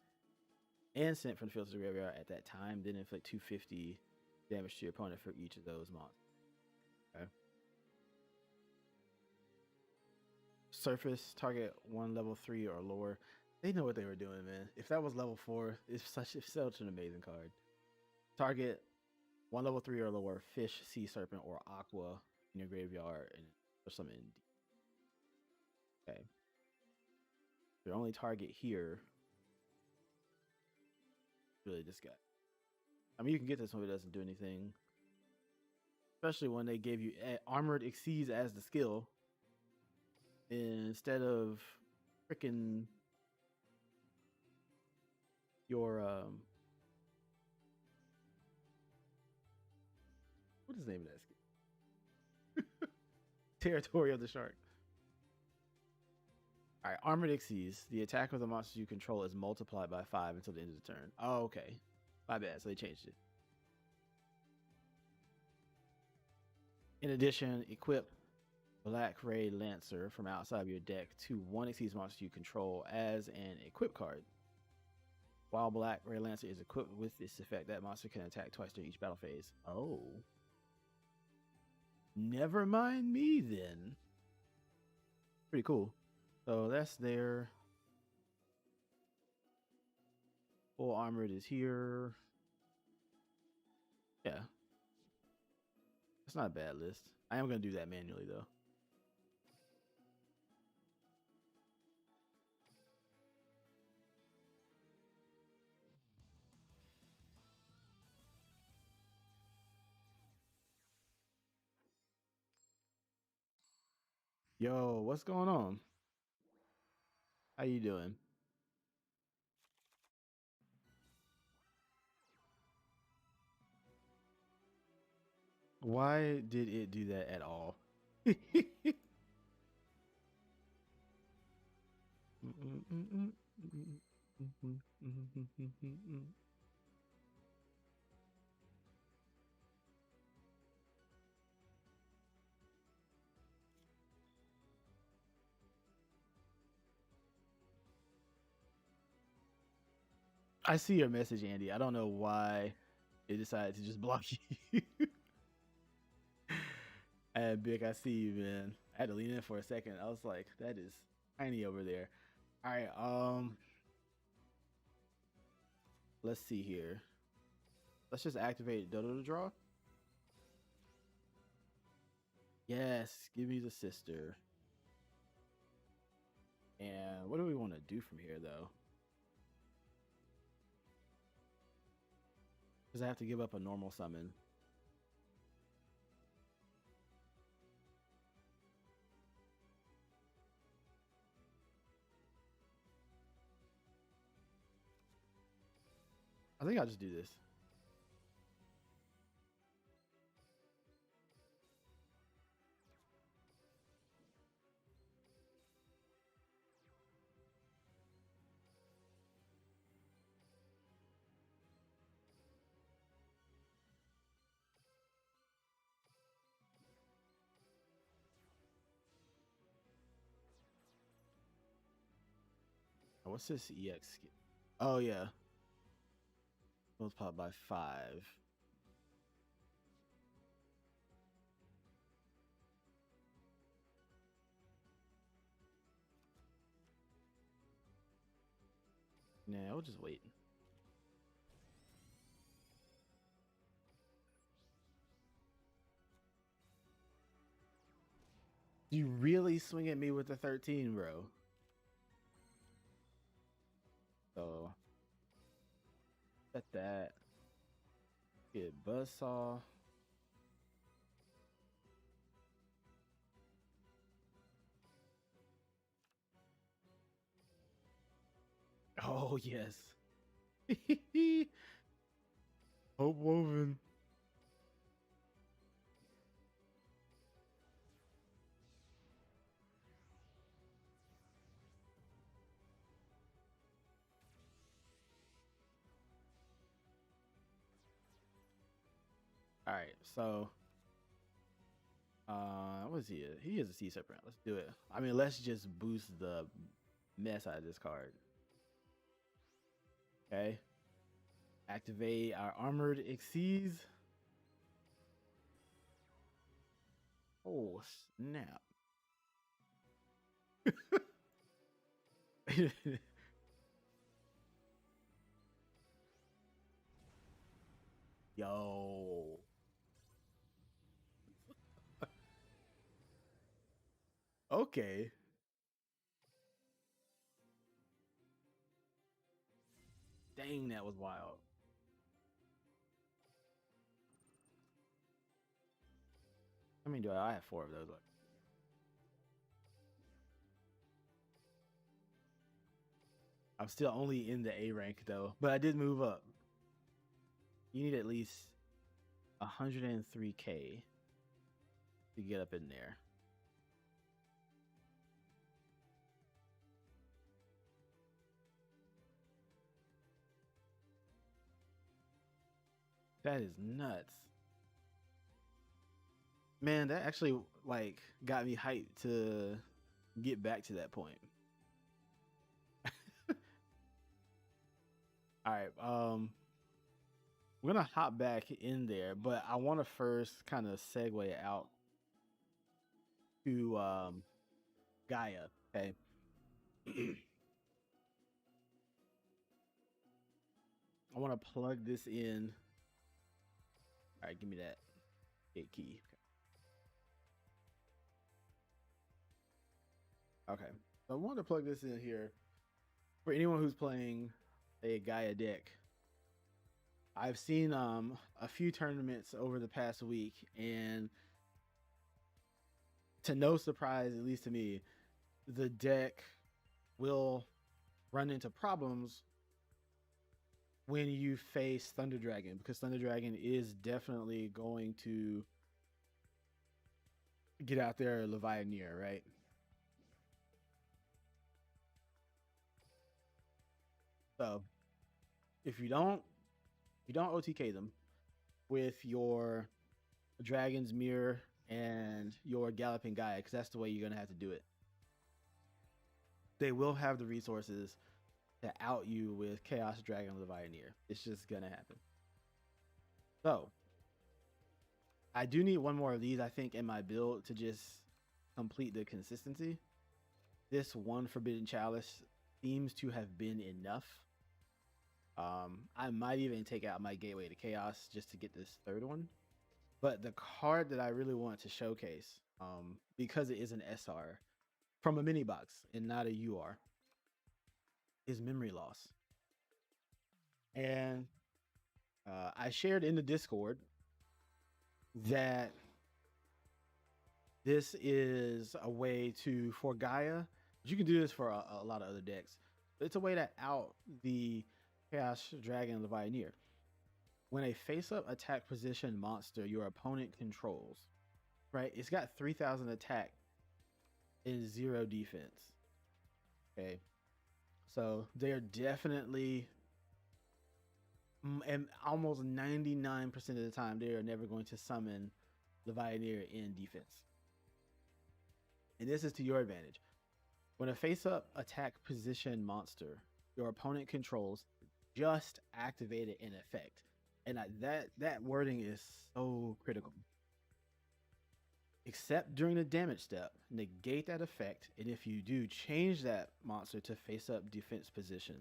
and sent from the field to the graveyard at that time, then inflict 250 damage to your opponent for each of those monsters. Okay. Surface, target 1 level 3 or lower. They know what they were doing, man. If that was level 4, it's such an amazing card. Target 1 level 3 or lower fish, sea serpent, or aqua in your graveyard and or summon. Okay. Their only target here. Really, this guy. I mean, you can get this one, but it doesn't do anything. Especially when they gave you Armored Exceeds as the skill instead of freaking your what is the name of that skill? Territory of the Shark. All right, Armored Exceeds. The attack of the monsters you control is multiplied by 5 until the end of the turn. Oh, okay. My bad. So they changed it. In addition, equip Black Ray Lancer from outside of your deck to 1 Exceeds monster you control as an equip card. While Black Ray Lancer is equipped with this effect, that monster can attack twice during each battle phase. Oh. Never mind me then. Pretty cool. So that's there. Full Armored is here. Yeah. It's not a bad list. I am going to do that manually though. Yo, what's going on? How you doing? Why did it do that at all? I see your message, Andy. I don't know why it decided to just block you. And Big, I see you, man. I had to lean in for a second. I was like, that is tiny over there. All right, let's see here. Let's just activate Dodo to draw. Yes, give me the sister. And what do we want to do from here, though? Because I have to give up a normal summon. I think I'll just do this. What's this EX? Oh, yeah. Multiply by 5. Nah, we'll just wait. You really swing at me with the 13, bro. So, set that. Get Buzzsaw. Oh, yes. Hope woven. All right, so what is he? He is a Sea Serpent. Let's do it. I mean, let's just boost the mess out of this card. Okay. Activate our Armored Exceeds. Oh, snap. Yo. Okay. Dang, that was wild. I mean, do I have 4 of those? I'm still only in the A rank though, but I did move up. You need at least 103k to get up in there. That is nuts. Man, that actually like got me hyped to get back to that point. All right, we're gonna hop back in there, but I want to first kind of segue out to Gaia. Okay. I want to plug this in. All right, give me that gate key. Okay. So I want to plug this in here for anyone who's playing a Gaia deck. I've seen a few tournaments over the past week, and to no surprise, at least to me, the deck will run into problems when you face Thunder Dragon, because Thunder Dragon is definitely going to get out there Levianeer, right? So if you don't OTK them with your Dragon's Mirror and your Galloping Gaia, because that's the way you're gonna have to do it, they will have the resources to out you with Chaos Dragon Levianeer. It's just gonna happen. So I do need one more of these, I think, in my build to just complete the consistency. This one Forbidden Chalice seems to have been enough. I might even take out my Gateway to Chaos just to get this third one. But the card that I really want to showcase, because it is an SR from a mini box and not a UR, is Memory Loss. And I shared in the Discord that this is a way to, for Gaia, you can do this for a lot of other decks, but it's a way to out the Chaos Dragon Levianeer. When a face-up attack position monster your opponent controls, right? It's got 3,000 attack and 0 defense. Okay, so they're definitely, and almost 99% of the time, they are never going to summon Levianeer in defense. And this is to your advantage. When a face-up attack position monster your opponent controls just activated in effect, and that wording is so critical. Except during the damage step, negate that effect, and if you do, change that monster to face-up defense position.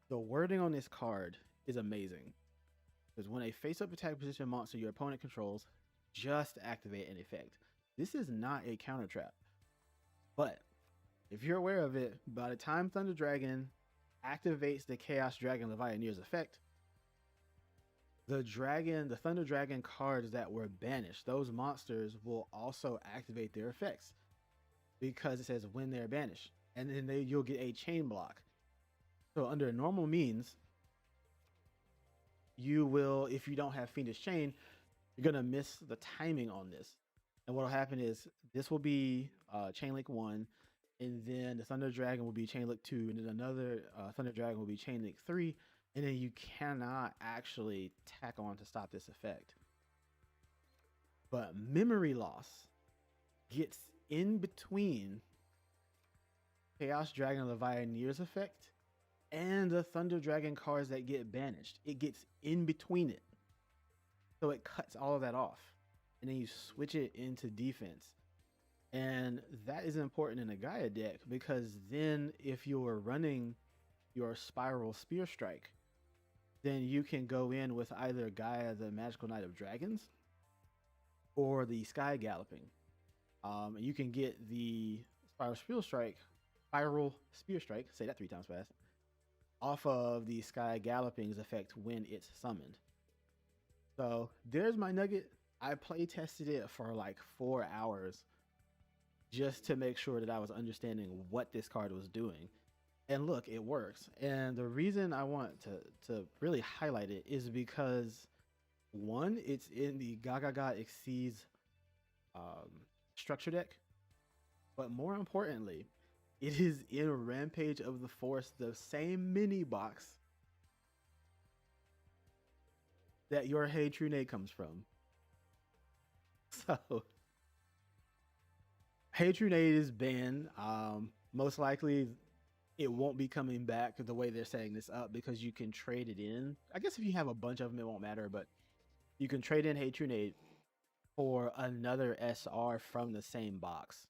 The wording on this card is amazing, because when a face-up attack position monster your opponent controls just activate in effect, this is not a counter trap. But if you're aware of it, by the time Thunder Dragon activates the Chaos Dragon Levianeer's effect, the Thunder Dragon cards that were banished, those monsters will also activate their effects, because it says when they're banished, and then you'll get a chain block. So under normal means, you will, if you don't have Fiendish Chain, you're gonna miss the timing on this. And what'll happen is this will be Chain Link 1, and then the Thunder Dragon will be Chain Link 2, and then another Thunder Dragon will be Chain Link 3, and then you cannot actually tack on to stop this effect. But Memory Loss gets in between Chaos Dragon Levianeer's effect and the Thunder Dragon cards that get banished. It gets in between it. So it cuts all of that off. And then you switch it into defense. And that is important in a Gaia deck, because then if you're running your Spiral Spear Strike, then you can go in with either Gaia the Magical Knight of Dragons or the Sky Galloping. You can get the Spiral Spear Strike, say that 3 times fast, off of the Sky Galloping's effect when it's summoned. So there's my nugget. I play tested it for like 4 hours just to make sure that I was understanding what this card was doing. And look, it works. And the reason I want to really highlight it is because, one, it's in the Gaga Exceeds structure deck, but more importantly, it is in Rampage of the Force, the same mini box that your Hey True Nate comes from. So Hey True Nate is banned. Most likely it won't be coming back the way they're setting this up, because you can trade it in. I guess if you have a bunch of them, it won't matter, but you can trade in Hey True Nate for another SR from the same box.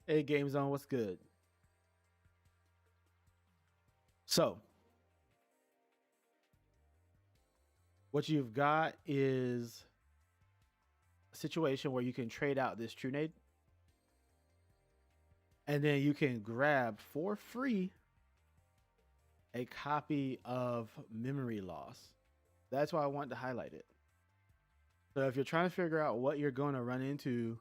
Hey, Game Zone, what's good? So what you've got is a situation where you can trade out this True Nade, And then you can grab for free a copy of Memory Loss. That's why I wanted to highlight it. So if you're trying to figure out what you're going to run into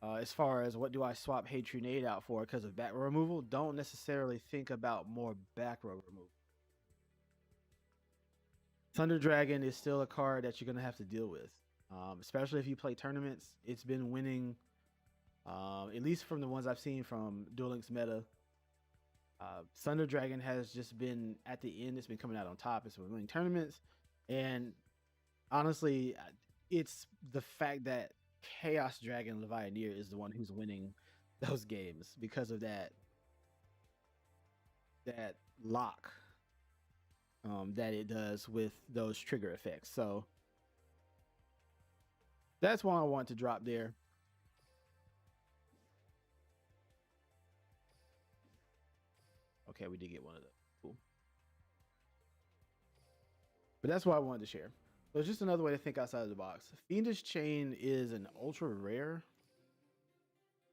as far as what do I swap Hey Trunade out for because of back row removal, don't necessarily think about more back row removal. Thunder Dragon is still a card that you're going to have to deal with, especially if you play tournaments. It's been winning, at least from the ones I've seen from Duel Links meta. Thunder Dragon has just been at the end. It's been coming out on top. It's been winning tournaments, and honestly, it's the fact that Chaos Dragon Levianeer is the one who's winning those games because of that lock that it does with those trigger effects. So that's why I want to drop there. Okay, we did get one of those. Cool. But that's why I wanted to share. So it's just another way to think outside of the box. Fiendish Chain is an ultra rare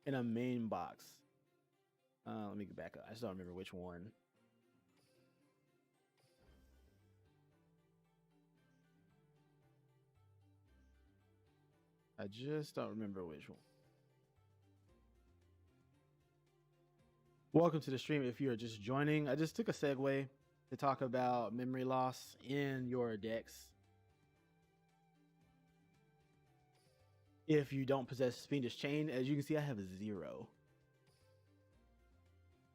in a main box. Let me get back up. I just don't remember which one. I just don't remember which one. Welcome to the stream. If you're just joining, I just took a segue to talk about memory loss in your decks. If you don't possess Fiendish Chain, as you can see, I have a 0.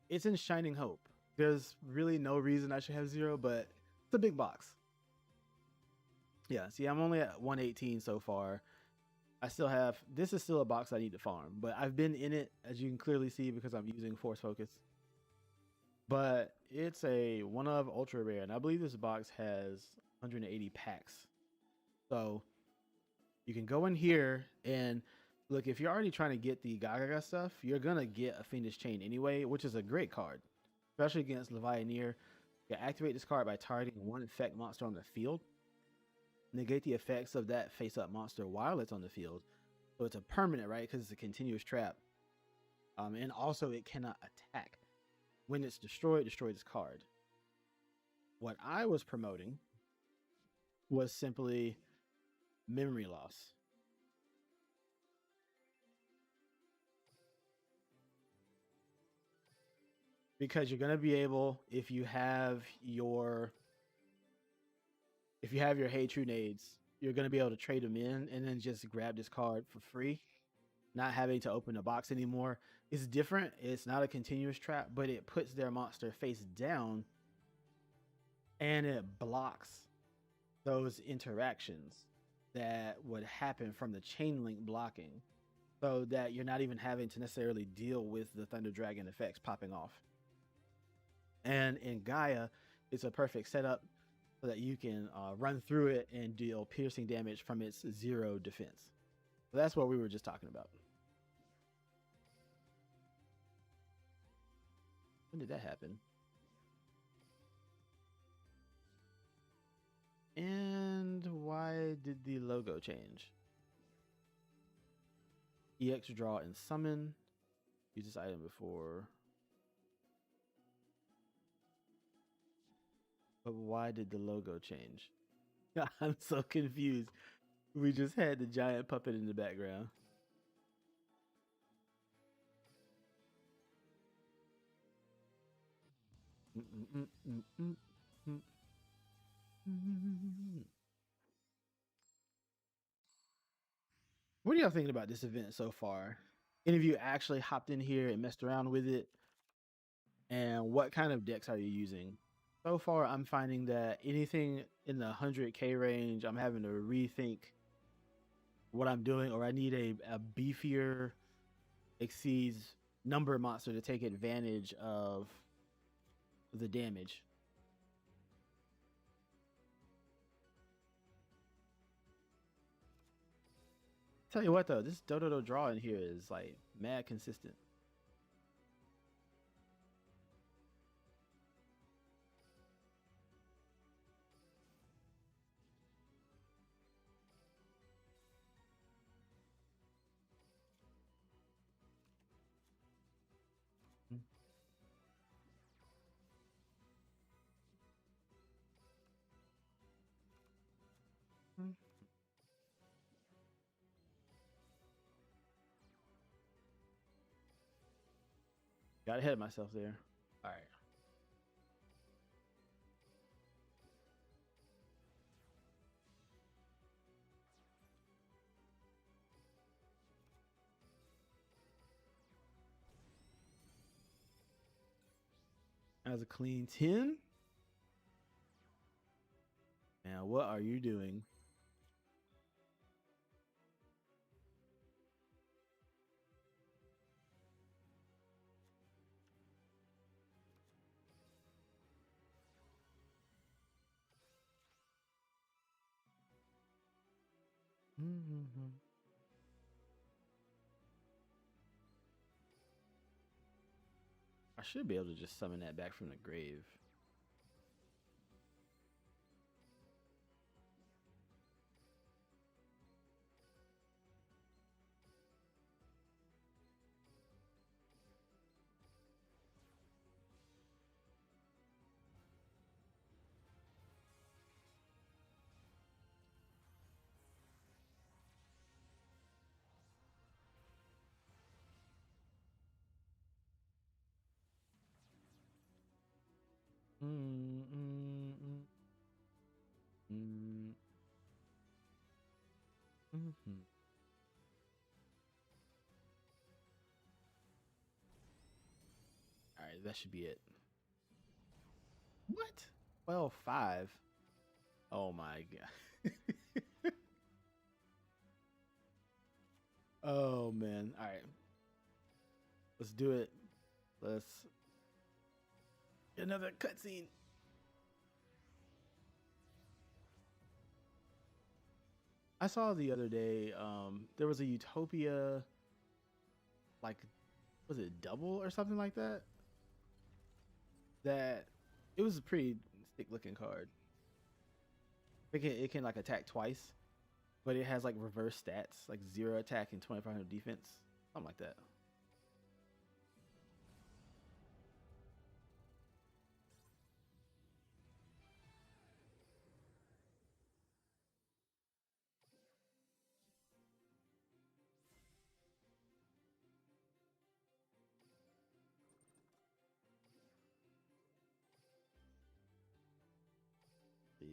It's in Shining Hope. There's really no reason I should have 0, but it's a big box. Yeah, see, I'm only at 118 so far. I still have, this is still a box I need to farm, but I've been in it, as you can clearly see, because I'm using Force Focus. But it's a one of ultra rare, and I believe this box has 180 packs. So you can go in here and look, if you're already trying to get the Gaga stuff, you're going to get a Fiendish Chain anyway, which is a great card, especially against Levianeer. You activate this card by targeting one effect monster on the field. Negate the effects of that face-up monster while it's on the field. So it's a permanent, right? Because it's a continuous trap. And also it cannot attack. When it's destroyed, destroy this card. What I was promoting was simply memory loss. Because you're going to be able, if you have your Hey Trunades, you're going to be able to trade them in and then just grab this card for free, not having to open the box anymore. It's different. It's not a continuous trap, but it puts their monster face down and it blocks those interactions that would happen from the chain link blocking, so that you're not even having to necessarily deal with the Thunder Dragon effects popping off. And in Gaia, it's a perfect setup so that you can run through it and deal piercing damage from its 0 defense. So that's what we were just talking about. When did that happen? And why did the logo change? EX draw and summon. Use this item before. But why did the logo change? I'm so confused. We just had the giant puppet in the background. What are y'all thinking about this event so far? Any of you actually hopped in here and messed around with it? And what kind of decks are you using? So far, I'm finding that anything in the 100K range, I'm having to rethink what I'm doing, or I need a beefier exceeds number monster to take advantage of the damage. Tell you what though, this Dodo draw in here is like mad consistent. Got ahead of myself there. All right. As a clean 10. Now, what are you doing? I should be able to just summon that back from the grave. All right, that should be it. What? 12-5. Oh my god. Oh man. All right. Let's do it. Let's get another cutscene. I saw the other day, there was a Utopia, like, was it double or something like that? That it was a pretty sick looking card. It can like attack twice, but it has like reverse stats, like 0 attack and 2500 defense, something like that.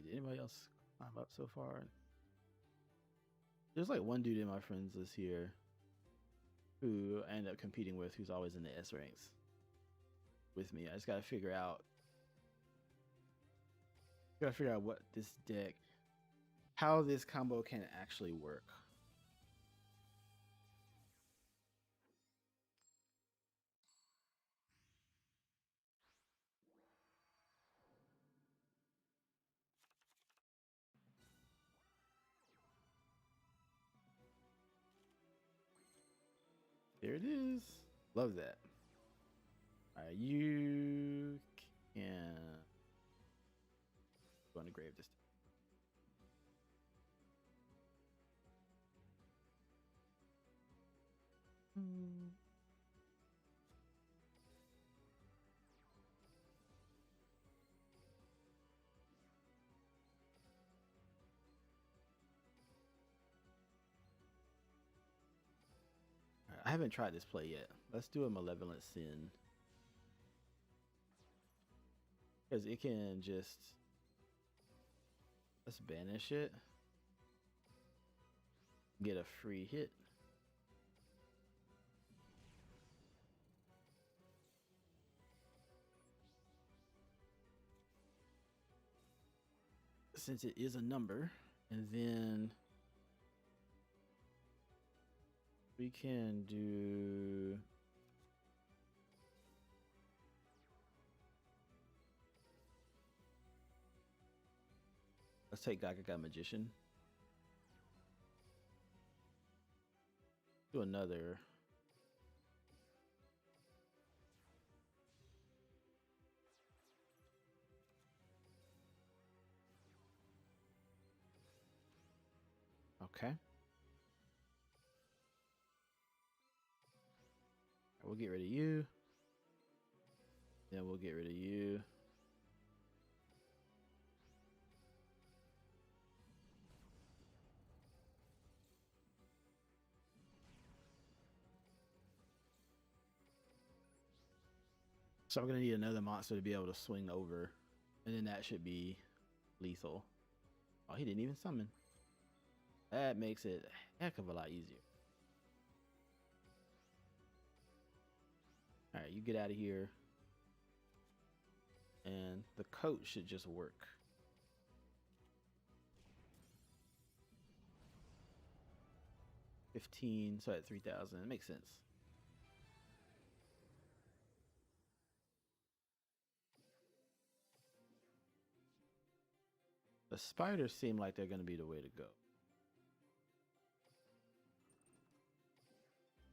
Did anybody else climb up so far? There's like one dude in my friends list here who I end up competing with, who's always in the S ranks with me. I just gotta figure out what this deck, how this combo can actually work. There it is. Love that. All right, you can go on the grave this time. I haven't tried this play yet. Let's do a Malevolent Sin. Because it can just... Let's banish it. Get a free hit. Since it is a number. And then... we can do... let's take Gaga Magician. Do another. Okay. We'll get rid of you. Then we'll get rid of you. So I'm gonna need another monster to be able to swing over, and then that should be lethal. Oh, he didn't even summon. That makes it a heck of a lot easier. All right, you get out of here, and the coat should just work. $15, so at 3,000, it makes sense. The spiders seem like they're going to be the way to go.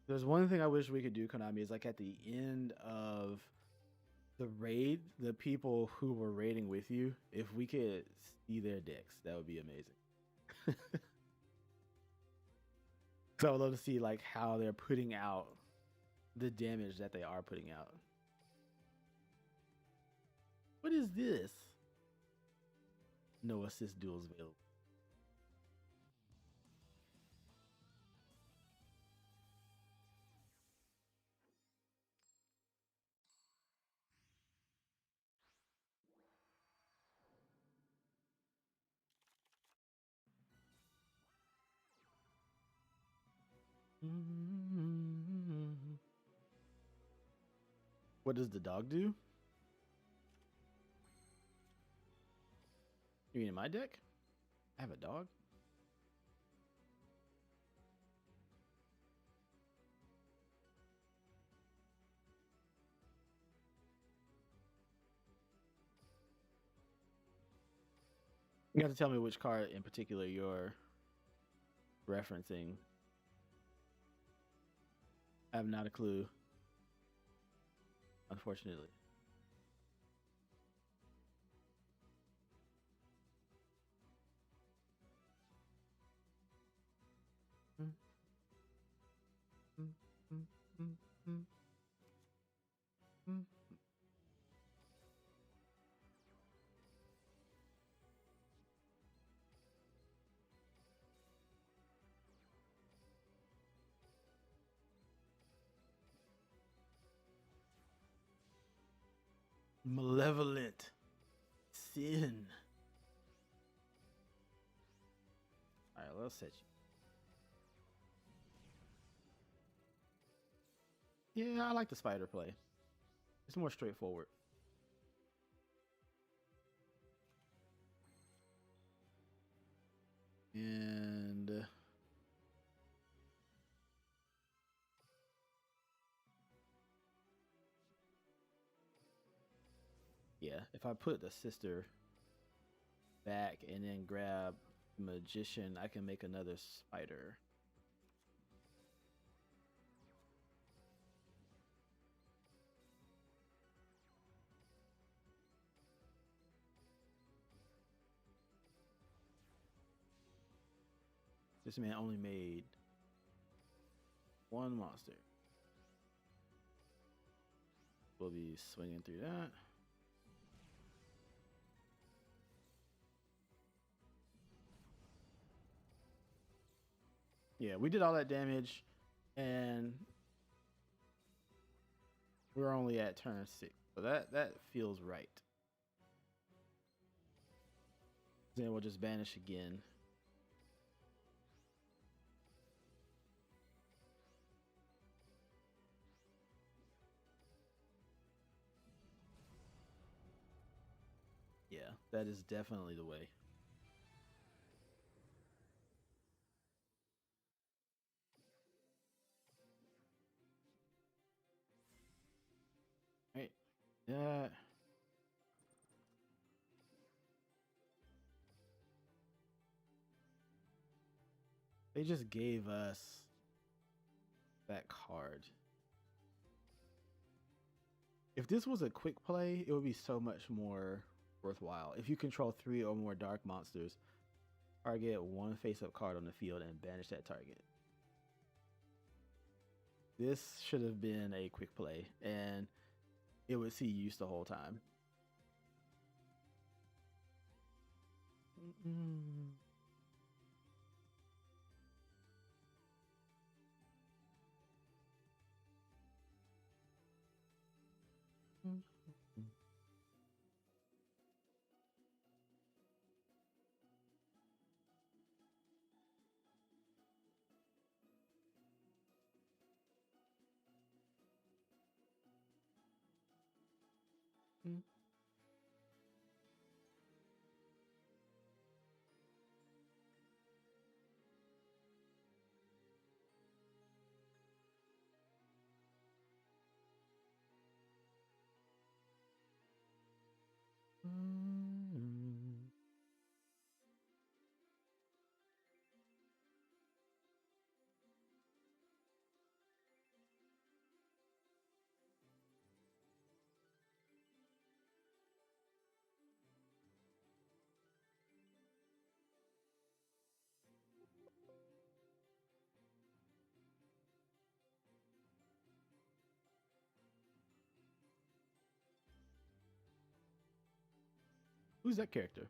There's one thing I wish we could do, Konami, is like at the end of the raid, the people who were raiding with you, if we could see their decks, that would be amazing. So I would love to see like how they're putting out the damage that they are putting out. What is this? No assist duels available. What does the dog do? You mean in my deck? I have a dog? You have to tell me which card in particular you're referencing. I have not a clue, unfortunately. Malevolent sin. All right, let's set you. Yeah, I like the spider play. It's more straightforward. And yeah, if I put the sister back and then grab magician, I can make another spider. This man only made one monster. We'll be swinging through that. Yeah, we did all that damage, and we're only at turn 6. So that feels right. Then we'll just banish again. Yeah, that is definitely the way. Right. That. They just gave us that card. If this was a quick play, it would be so much more worthwhile. If you control 3 or more dark monsters, target one face-up card on the field and banish that target. This should have been a quick play, and it would see use the whole time. Who's that character?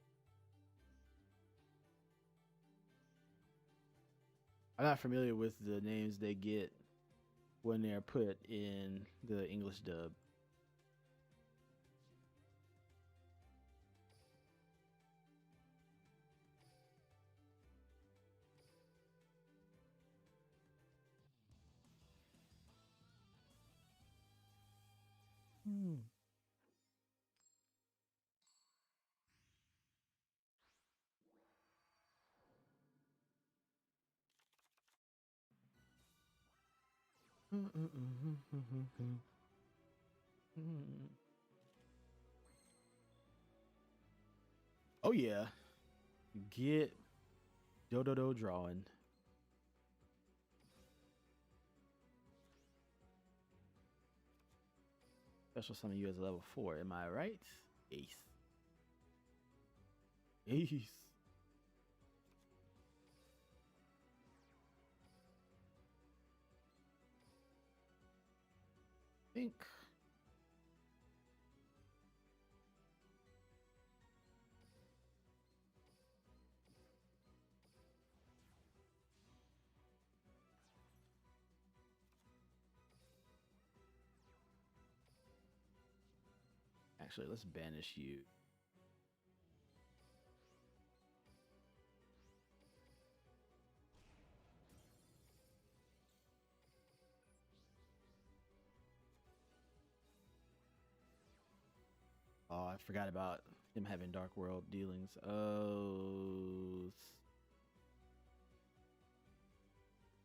I'm not familiar with the names they get when they're put in the English dub. Oh yeah, get Dododo drawing. Special summon you as a level 4. Am I right? Ace. Ace. Think. Actually, let's banish you. Oh, I forgot about him having Dark World dealings. Oh,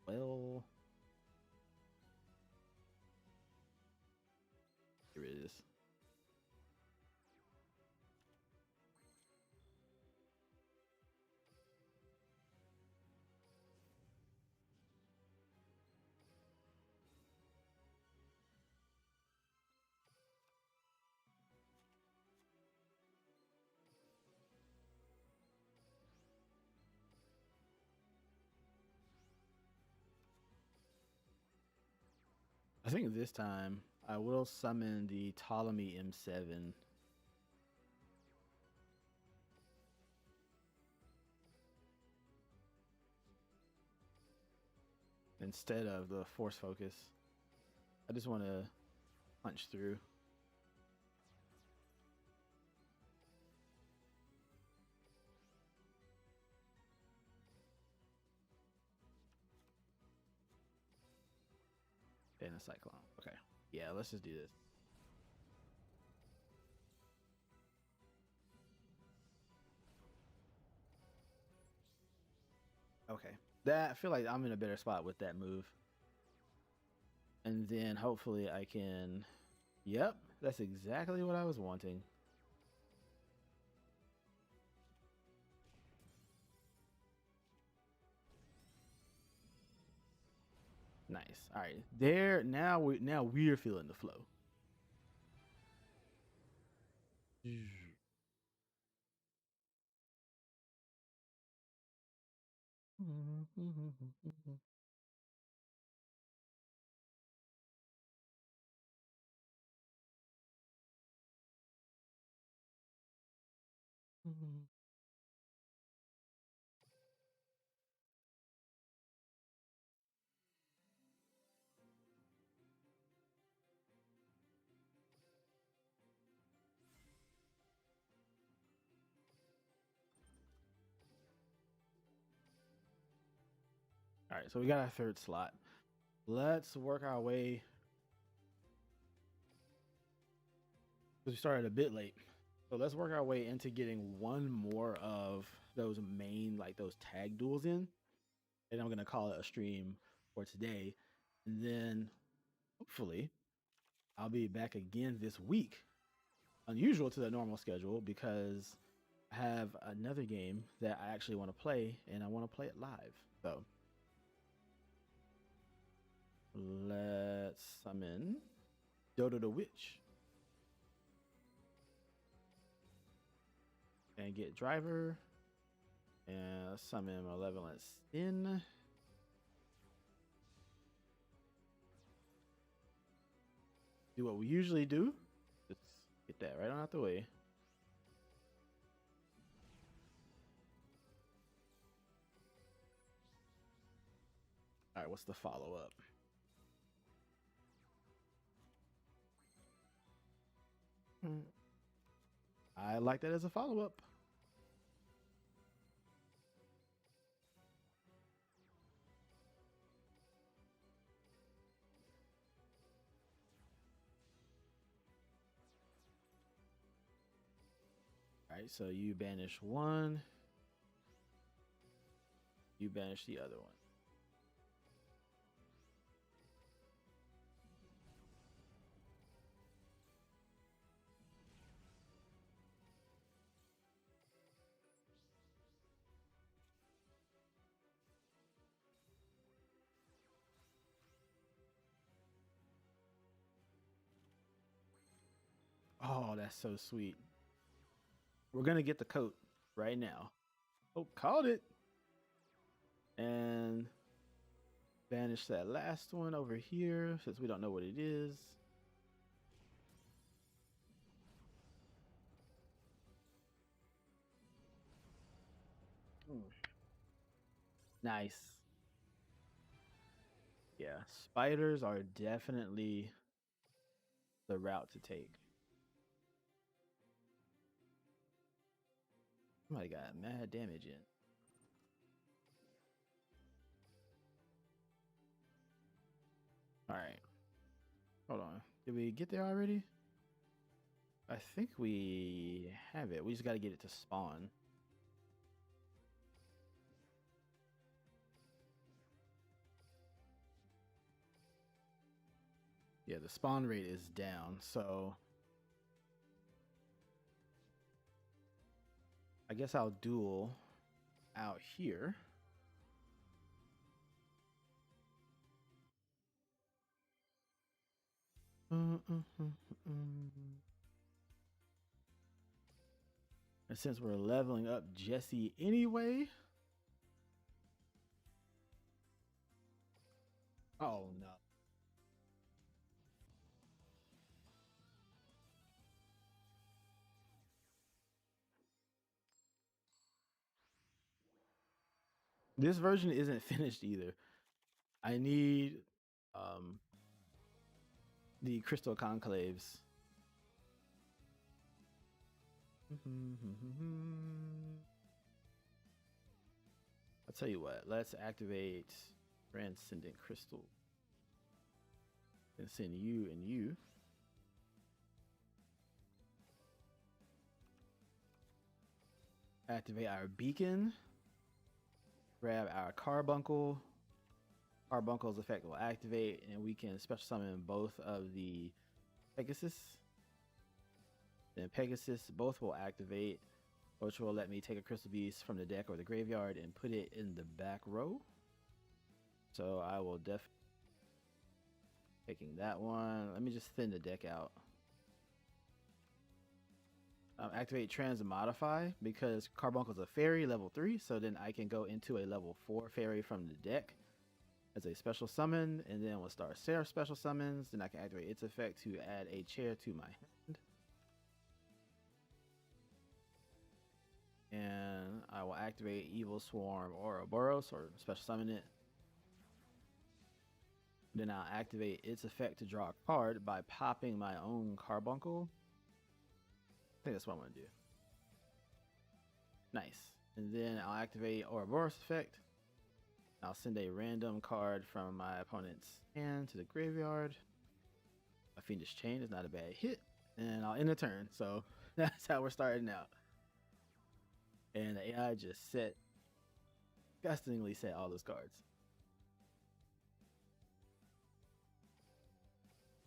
well, here it is. I think this time I will summon the Ptolemy M7. Instead of the Force Focus. I just want to punch through. And a Cyclone. Okay. Yeah, let's just do this. Okay. That I feel like I'm in a better spot with that move. And then hopefully I can. Yep, that's exactly what I was wanting. Nice. All right. There now we're feeling the flow. All right, so we got our third slot. Let's work our way. because we started a bit late. So let's work our way into getting one more of those main, like those tag duels in. And I'm going to call it a stream for today. And then hopefully I'll be back again this week. Unusual to the normal schedule because I have another game that I actually want to play and I want to play it live. So let's summon Dodo the Witch. And get driver. And summon Malevolent Sin. Do what we usually do. Just get that right on out the way. All right, what's the follow-up? I like that as a follow-up. All right, so you banish one. You banish the other one. Oh, that's so sweet. We're gonna get the coat right now. Oh, called it. And banish that last one over here since we don't know what it is. Nice. Yeah, spiders are definitely the route to take. Somebody got mad damage in. All right. Hold on. Did we get there already? I think we have it. We just got to get it to spawn. Yeah, the spawn rate is down, so I guess I'll duel out here. And since we're leveling up Jesse anyway. Oh no. This version isn't finished either. I need the crystal conclaves. I'll tell you what, let's activate Transcendent Crystal and send you and you. Activate our beacon. Grab our carbuncle. Carbuncle's effect will activate, and we can special summon both of the Pegasus. Then Pegasus, both will activate, which will let me take a crystal beast from the deck or the graveyard and put it in the back row. So I will definitely taking that one. Let me just thin the deck out. Activate Transmodify because Carbuncle's a fairy level 3, so then I can go into a level 4 fairy from the deck as a special summon, and then we'll start Sarah special summons. Then I can activate its effect to add a chair to my hand. And I will activate Evil Swarm Ouroboros or special summon it. Then I'll activate its effect to draw a card by popping my own Carbuncle. I think that's what I'm going to do. Nice. And then I'll activate Ouroboros effect. I'll send a random card from my opponent's hand to the graveyard. A Fiendish Chain is not a bad hit. and I'll end the turn. So that's how we're starting out. And the AI just disgustingly set all those cards.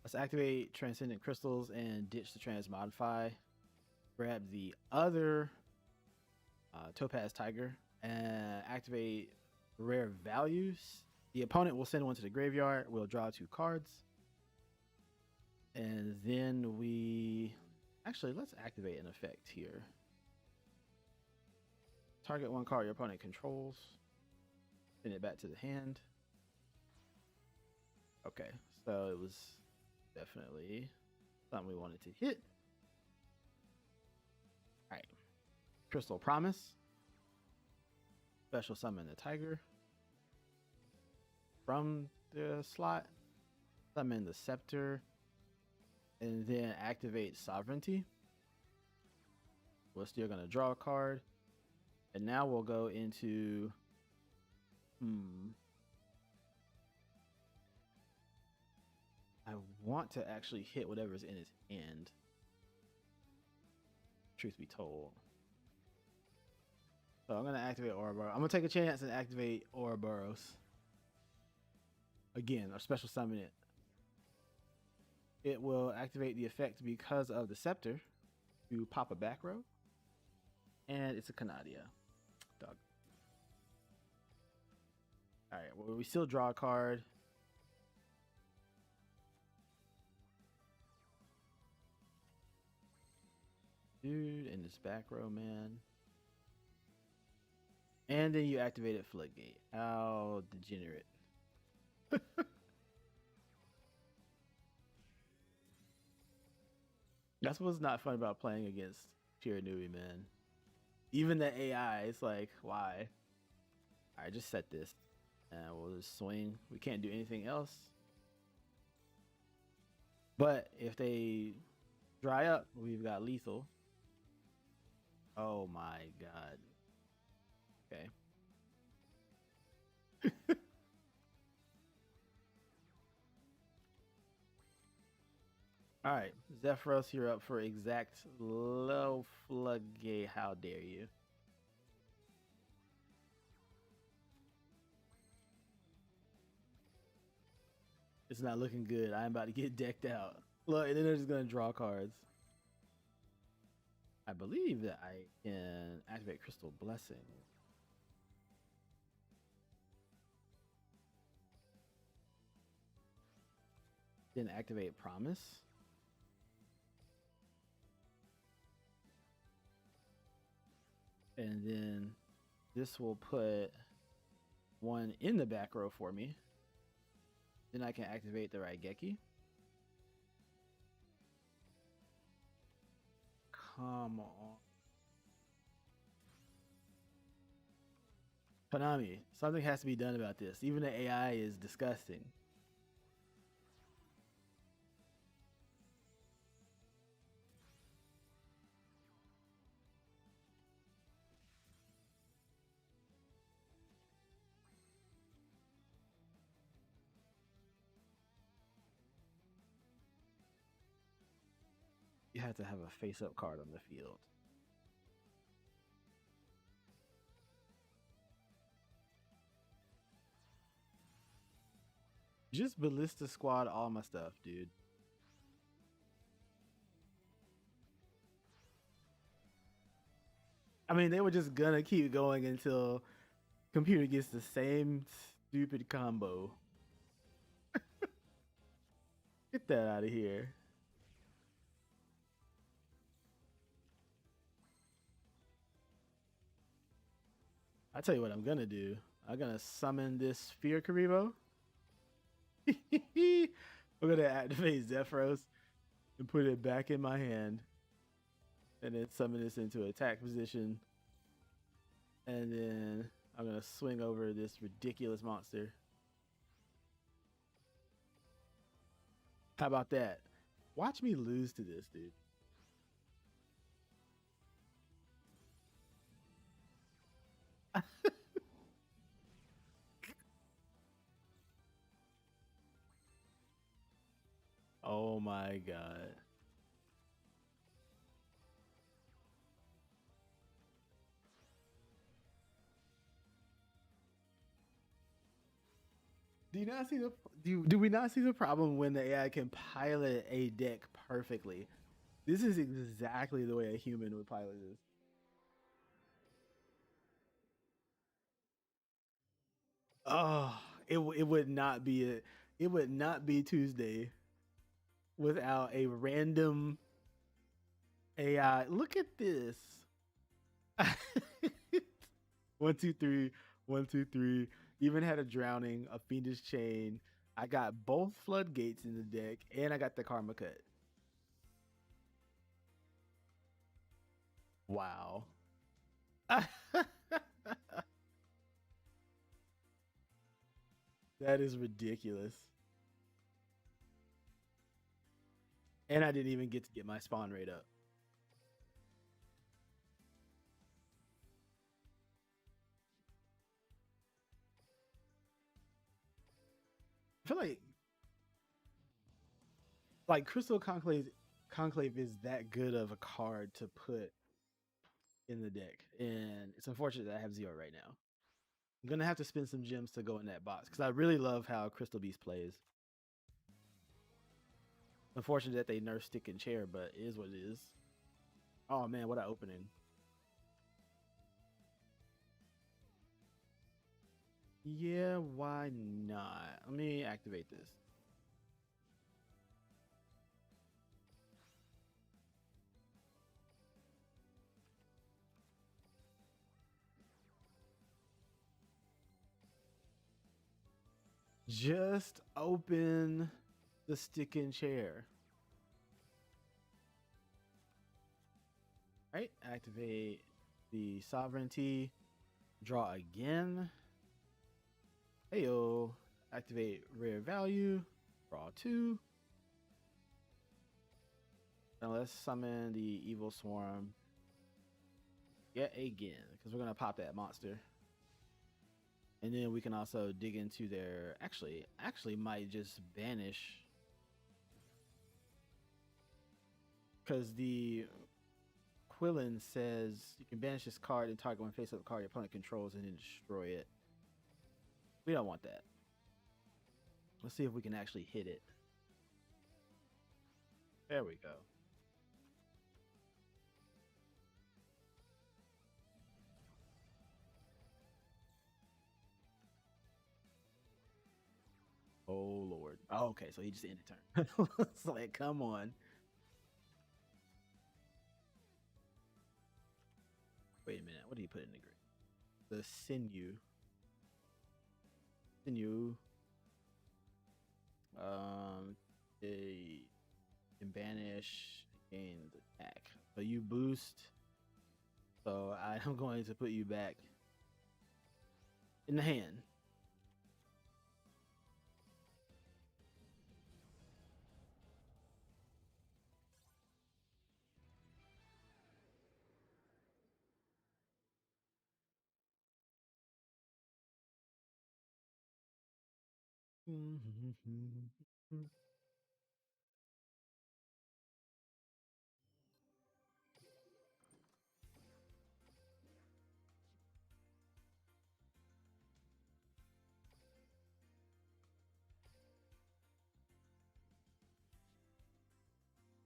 Let's activate Transcendent Crystals and ditch the Transmodify. Grab the other Topaz Tiger and activate Rare Values. The opponent will send one to the graveyard. We'll draw 2 cards. And then let's activate an effect here. Target 1 card your opponent controls. Send it back to the hand. Okay, so it was definitely something we wanted to hit. All right. Crystal Promise. Special summon the Tiger. From the slot, summon the Scepter. And then activate Sovereignty. We're still going to draw a card. And now we'll go into... I want to actually hit whatever's in his hand. Truth be told. So I'm going to activate Ouroboros. I'm going to take a chance and activate Ouroboros. Again, or special summon it. It will activate the effect because of the Scepter to pop a back row. And it's a Canadia. Dog. Alright, well, we still draw a card. Dude in this back row, man. And then you activated Floodgate. How degenerate. That's what's not fun about playing against pure newbie, man. Even the AI, it's like, why? Alright, just set this. And we'll just swing. We can't do anything else. But if they dry up, we've got lethal. Oh my god. Okay. Alright, Zephyros, you're up for exact low floodgate. How dare you? It's not looking good. I'm about to get decked out. Look, and then they're just gonna draw cards. I believe that I can activate Crystal Blessing. Then activate Promise. And then this will put 1 in the back row for me. Then I can activate the Raigeki. Come on. Konami, something has to be done about this. Even the AI is disgusting. You have to have a face-up card on the field. Just Ballista Squad all my stuff, dude. I mean, they were just gonna keep going until computer gets the same stupid combo. Get that out of here. I tell you what I'm gonna do. I'm gonna summon this Fear Karibo. We're gonna activate Zephyros and put it back in my hand. And then summon this into attack position. And then I'm gonna swing over this ridiculous monster. How about that? Watch me lose to this, dude. Oh my god. Do you not see the do we not see the problem when the AI can pilot a deck perfectly? This is exactly the way a human would pilot this. Oh, it would not be it would not be Tuesday without a random AI. Look at this. 1, 2, 3, 1, 2, 3. Even had a drowning, a fiendish chain. I got both floodgates in the deck, and I got the karma cut. Wow. That is ridiculous. And I didn't even get to get my spawn rate up. I feel like Crystal Conclave is that good of a card to put in the deck, and it's unfortunate that I have 0 right now. I'm gonna have to spend some gems to go in that box because I really love how Crystal Beast plays. Unfortunate that they nerf stick and chair, but it is what it is. Oh man, what an opening! Yeah, why not? Let me activate this. Just open the stick and chair. Right, activate the sovereignty. Draw again. Heyo. Activate rare value. Draw 2. And let's summon the evil swarm yet again, because we're gonna pop that monster. And then we can also dig into their actually might just banish, because the Quillin says you can banish this card and target one face up card your opponent controls and then destroy it. We don't want that. Let's see if we can actually hit it. There we go. Oh Lord. Oh, okay, so he just ended turn. It's like, come on. Wait a minute. What did he put in the grid? The sinew. Sinew. They can banish, gains attack. So you boost. So I'm going to put you back in the hand. Mm-hmm.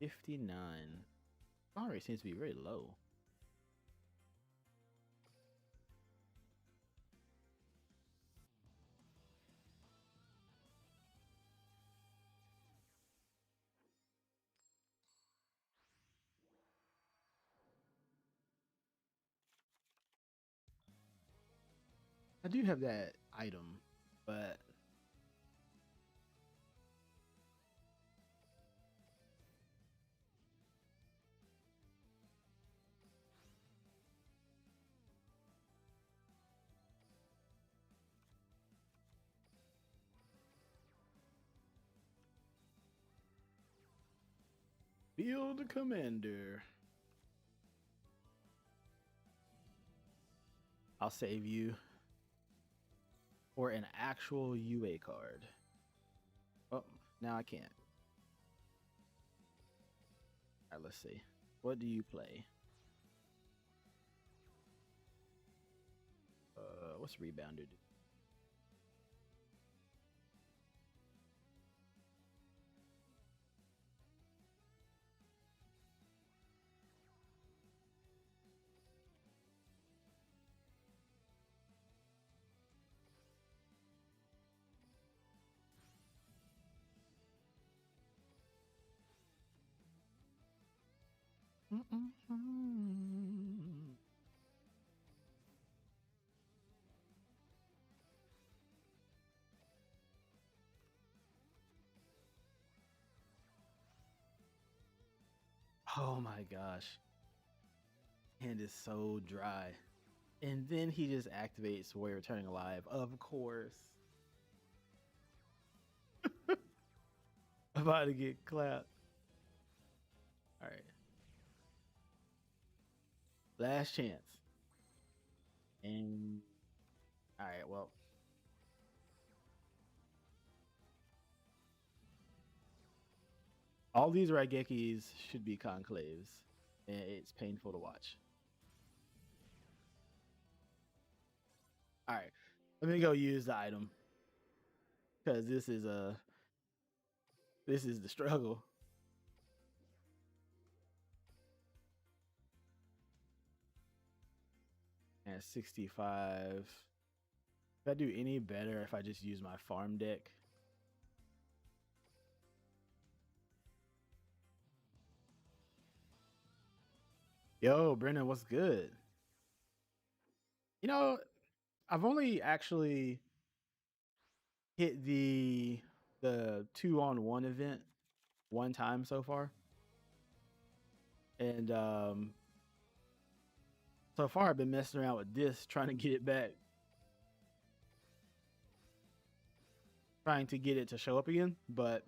59. Spawn rate seems to be very low. I do have that item, but Field Commander. I'll save you for an actual UA card. Oh, now I can't. All right, let's see. What do you play? What's Rebounder do? Oh my gosh. Hand is so dry. And then he just activates Warrior Returning Alive. Of course. About to get clapped. All right. Last chance. And all right, well. All these Raigekis should be conclaves. And it's painful to watch. All right. Let me go use the item. Because this is the struggle. At 65. If I do any better if I just use my farm deck? Yo, Brennan, what's good? You know, I've only actually hit the 2-on-1 event one time so far. And so far I've been messing around with this, trying to get it back. Trying to get it to show up again, but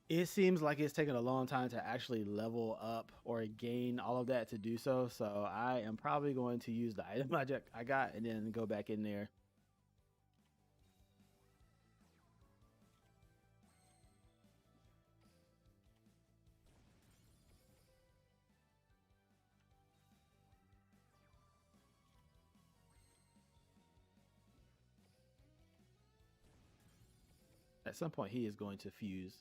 it seems like it's taking a long time to actually level up or gain all of that to do so. So I am probably going to use the item I got and then go back in there. At some point, he is going to fuse.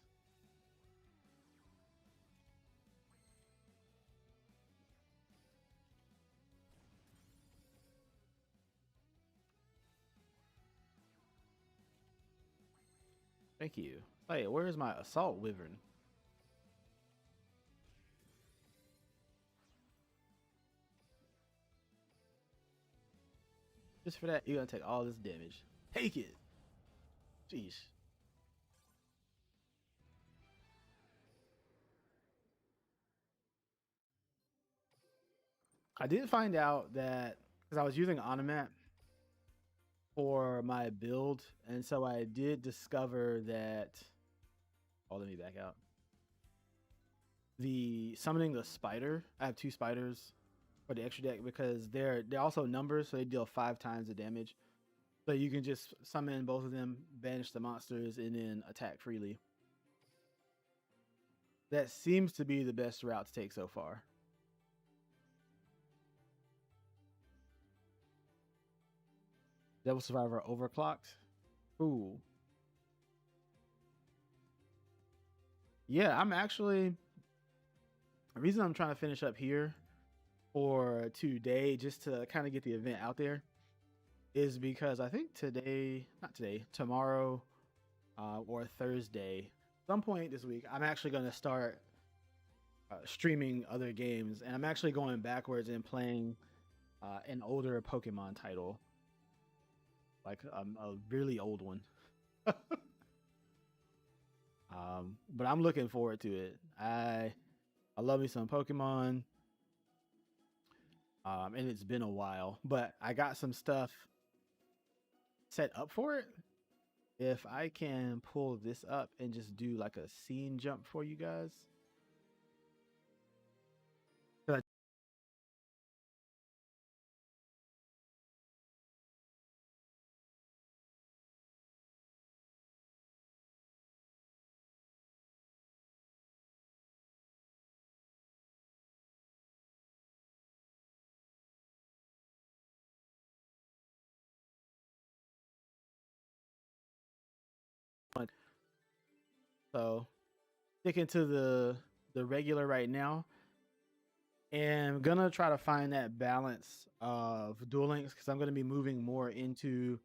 Thank you. Hey, where's my assault wyvern? Just for that, you're gonna take all this damage. Take it. Jeez. I did find out that because I was using Onomat for my build, and so I did discover that. Oh, let me back out. The summoning the spider. I have 2 spiders for the extra deck because they're also numbers, so they deal 5 times the damage. So you can just summon both of them, banish the monsters, and then attack freely. That seems to be the best route to take so far. Devil Survivor overclocked. Ooh. Yeah, I'm actually. The reason I'm trying to finish up here for today, just to kind of get the event out there, is because I think tomorrow, or Thursday, some point this week, I'm actually going to start streaming other games, and I'm actually going backwards and playing an older Pokemon title, like a really old one. But I'm looking forward to it. I love me some Pokemon. And it's been a while, but I got some stuff set up for it. If I can pull this up and just do like a scene jump for you guys. So sticking to the regular right now, and I'm gonna try to find that balance of Duel Links because I'm gonna be moving more into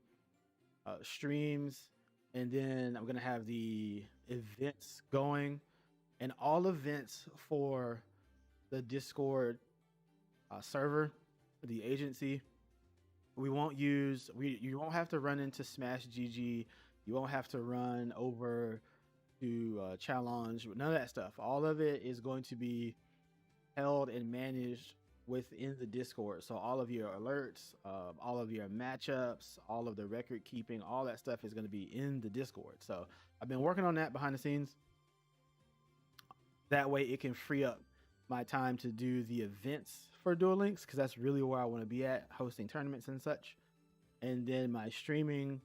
streams, and then I'm gonna have the events going, and all events for the Discord server, the agency. We won't use you won't have to run into Smash GG. You won't have to run over to challenge, none of that stuff. All of it is going to be held and managed within the Discord. So all of your alerts, all of your matchups, all of the record keeping, all that stuff is going to be in the Discord. So I've been working on that behind the scenes. That way it can free up my time to do the events for Duel Links, because that's really where I want to be at, hosting tournaments and such. And then my streaming,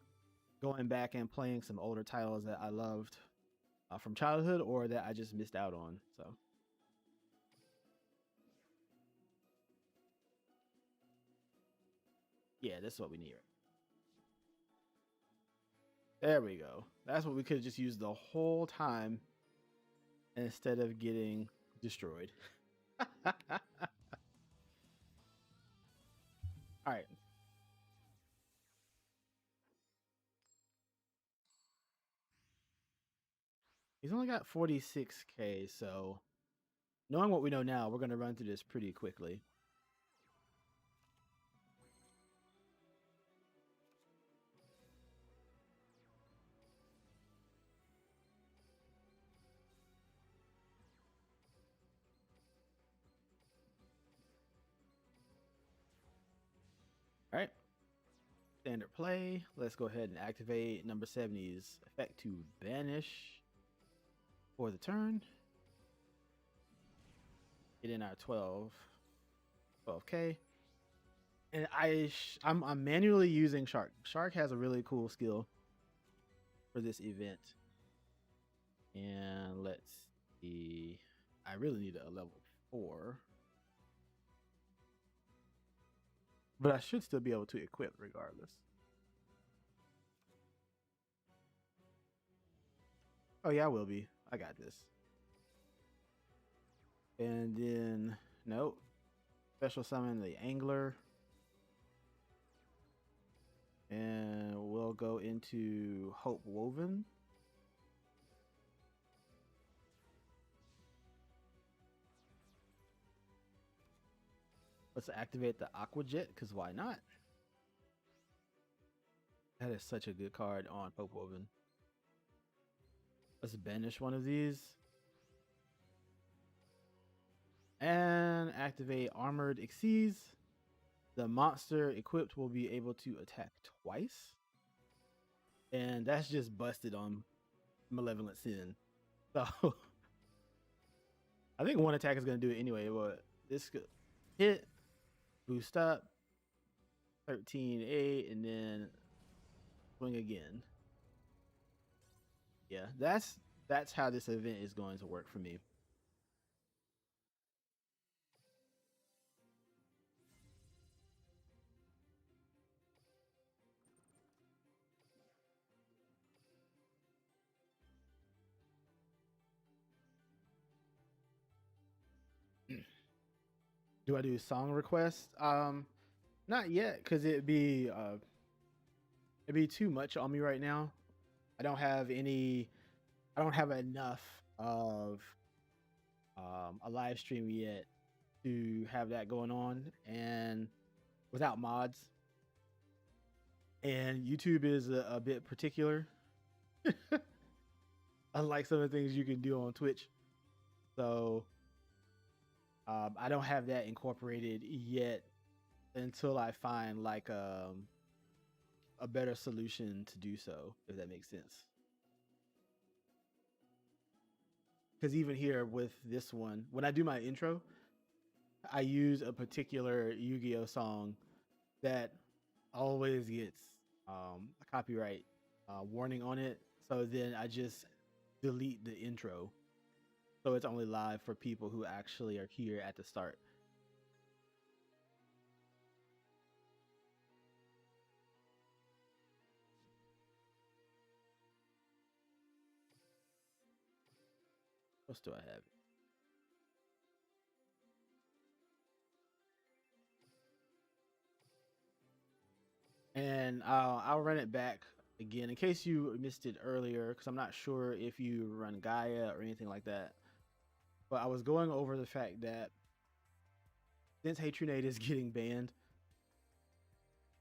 going back and playing some older titles that I loved from childhood or that I just missed out on. So yeah, this is what we need. There we go. That's what we could have just used the whole time instead of getting destroyed. All right. He's only got 46k, so knowing what we know now, we're going to run through this pretty quickly. All right. Standard play. Let's go ahead and activate number 70's effect to banish for the turn. Get in our 12k. And I'm manually using Shark. Shark has a really cool skill for this event. And let's see. I really need a level 4. But I should still be able to equip regardless. Oh yeah, I will be. I got this. And then, nope. Special summon the Angler. And we'll go into Hope Woven. Let's activate the Aqua Jet, because why not? That is such a good card on Hope Woven. Let's banish one of these. And activate Armored Exceeds. The monster equipped will be able to attack twice. And that's just busted on Malevolent Sin. So I think one attack is going to do it anyway, but this could hit, boost up, 13-8, and then swing again. Yeah, that's how this event is going to work for me. Do I do song requests? Not yet, because it'd be too much on me right now. I don't have enough of a live stream yet to have that going on, and without mods. And YouTube is a bit particular, unlike some of the things you can do on Twitch. So I don't have that incorporated yet until I find like a better solution to do so, if that makes sense. Because even here with this one, when I do my intro, I use a particular Yu-Gi-Oh song that always gets a copyright warning on it. So then I just delete the intro. So it's only live for people who actually are here at the start. What else do I have? And I'll run it back again in case you missed it earlier, because I'm not sure if you run Gaia or anything like that. But I was going over the fact that since Hatronade is getting banned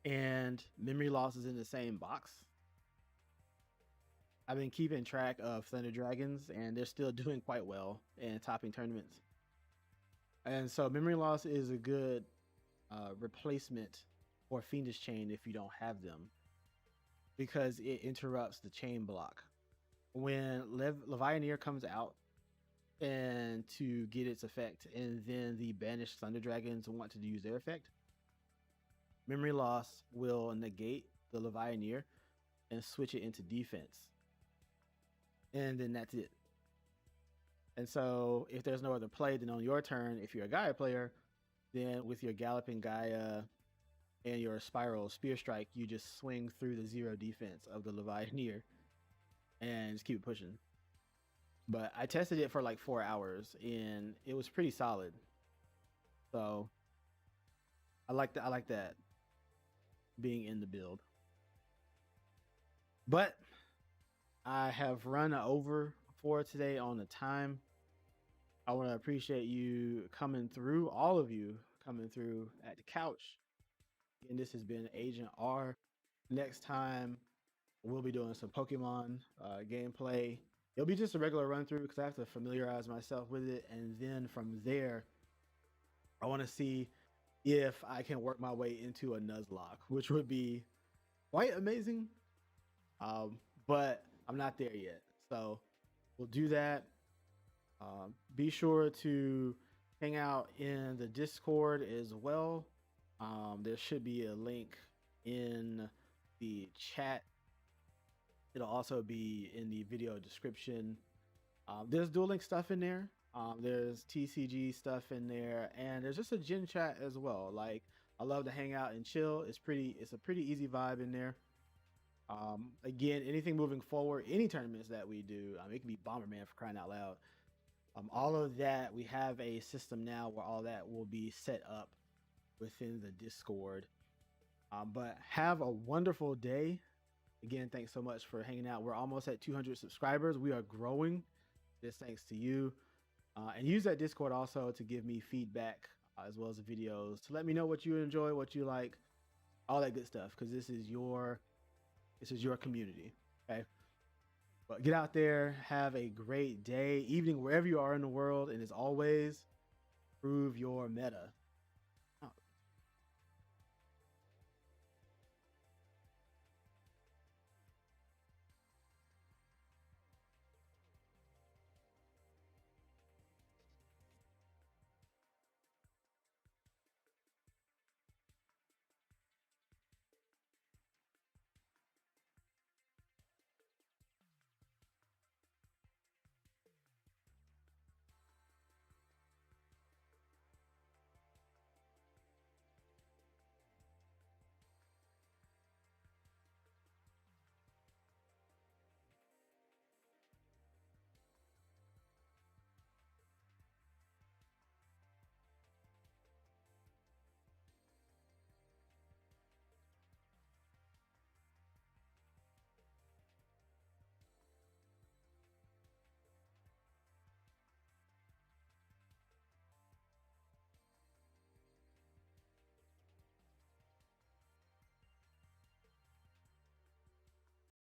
and memory loss is in the same box, I've been keeping track of Thunder Dragons, and they're still doing quite well in topping tournaments. And so memory loss is a good replacement for Fiendish Chain if you don't have them, because it interrupts the chain block. When Levianeer comes out and to get its effect, and then the banished Thunder Dragons want to use their effect, memory loss will negate the Levianeer and switch it into defense. And then that's it. And so if there's no other play, then on your turn, if you're a Gaia player, then with your Galloping Gaia and your Spiral Spear Strike, you just swing through the 0 defense of the Levianeer and just keep it pushing. But I tested it for like 4 hours and it was pretty solid. So I like that being in the build. But I have run over for today on the time. I want to appreciate you coming through, all of you coming through at the couch. And this has been Agent R. Next time, we'll be doing some Pokemon gameplay. It'll be just a regular run through because I have to familiarize myself with it. And then from there, I want to see if I can work my way into a Nuzlocke, which would be quite amazing. But I'm not there yet. So we'll do that. Be sure to hang out in the Discord as well. There should be a link in the chat. It'll also be in the video description. There's Duel Link stuff in there. There's TCG stuff in there, and there's just a Gen chat as well. Like, I love to hang out and chill. It's a pretty easy vibe in there. Again, anything moving forward, any tournaments that we do, it can be Bomberman for crying out loud. All of that, we have a system now where all that will be set up within the Discord. But have a wonderful day. Again, thanks so much for hanging out. We're almost at 200 subscribers. We are growing. Just thanks to you. And use that Discord also to give me feedback as well as the videos, to let me know what you enjoy, what you like, all that good stuff, because this is your community. Okay. But get out there, have a great day, evening, wherever you are in the world, and as always, prove your meta.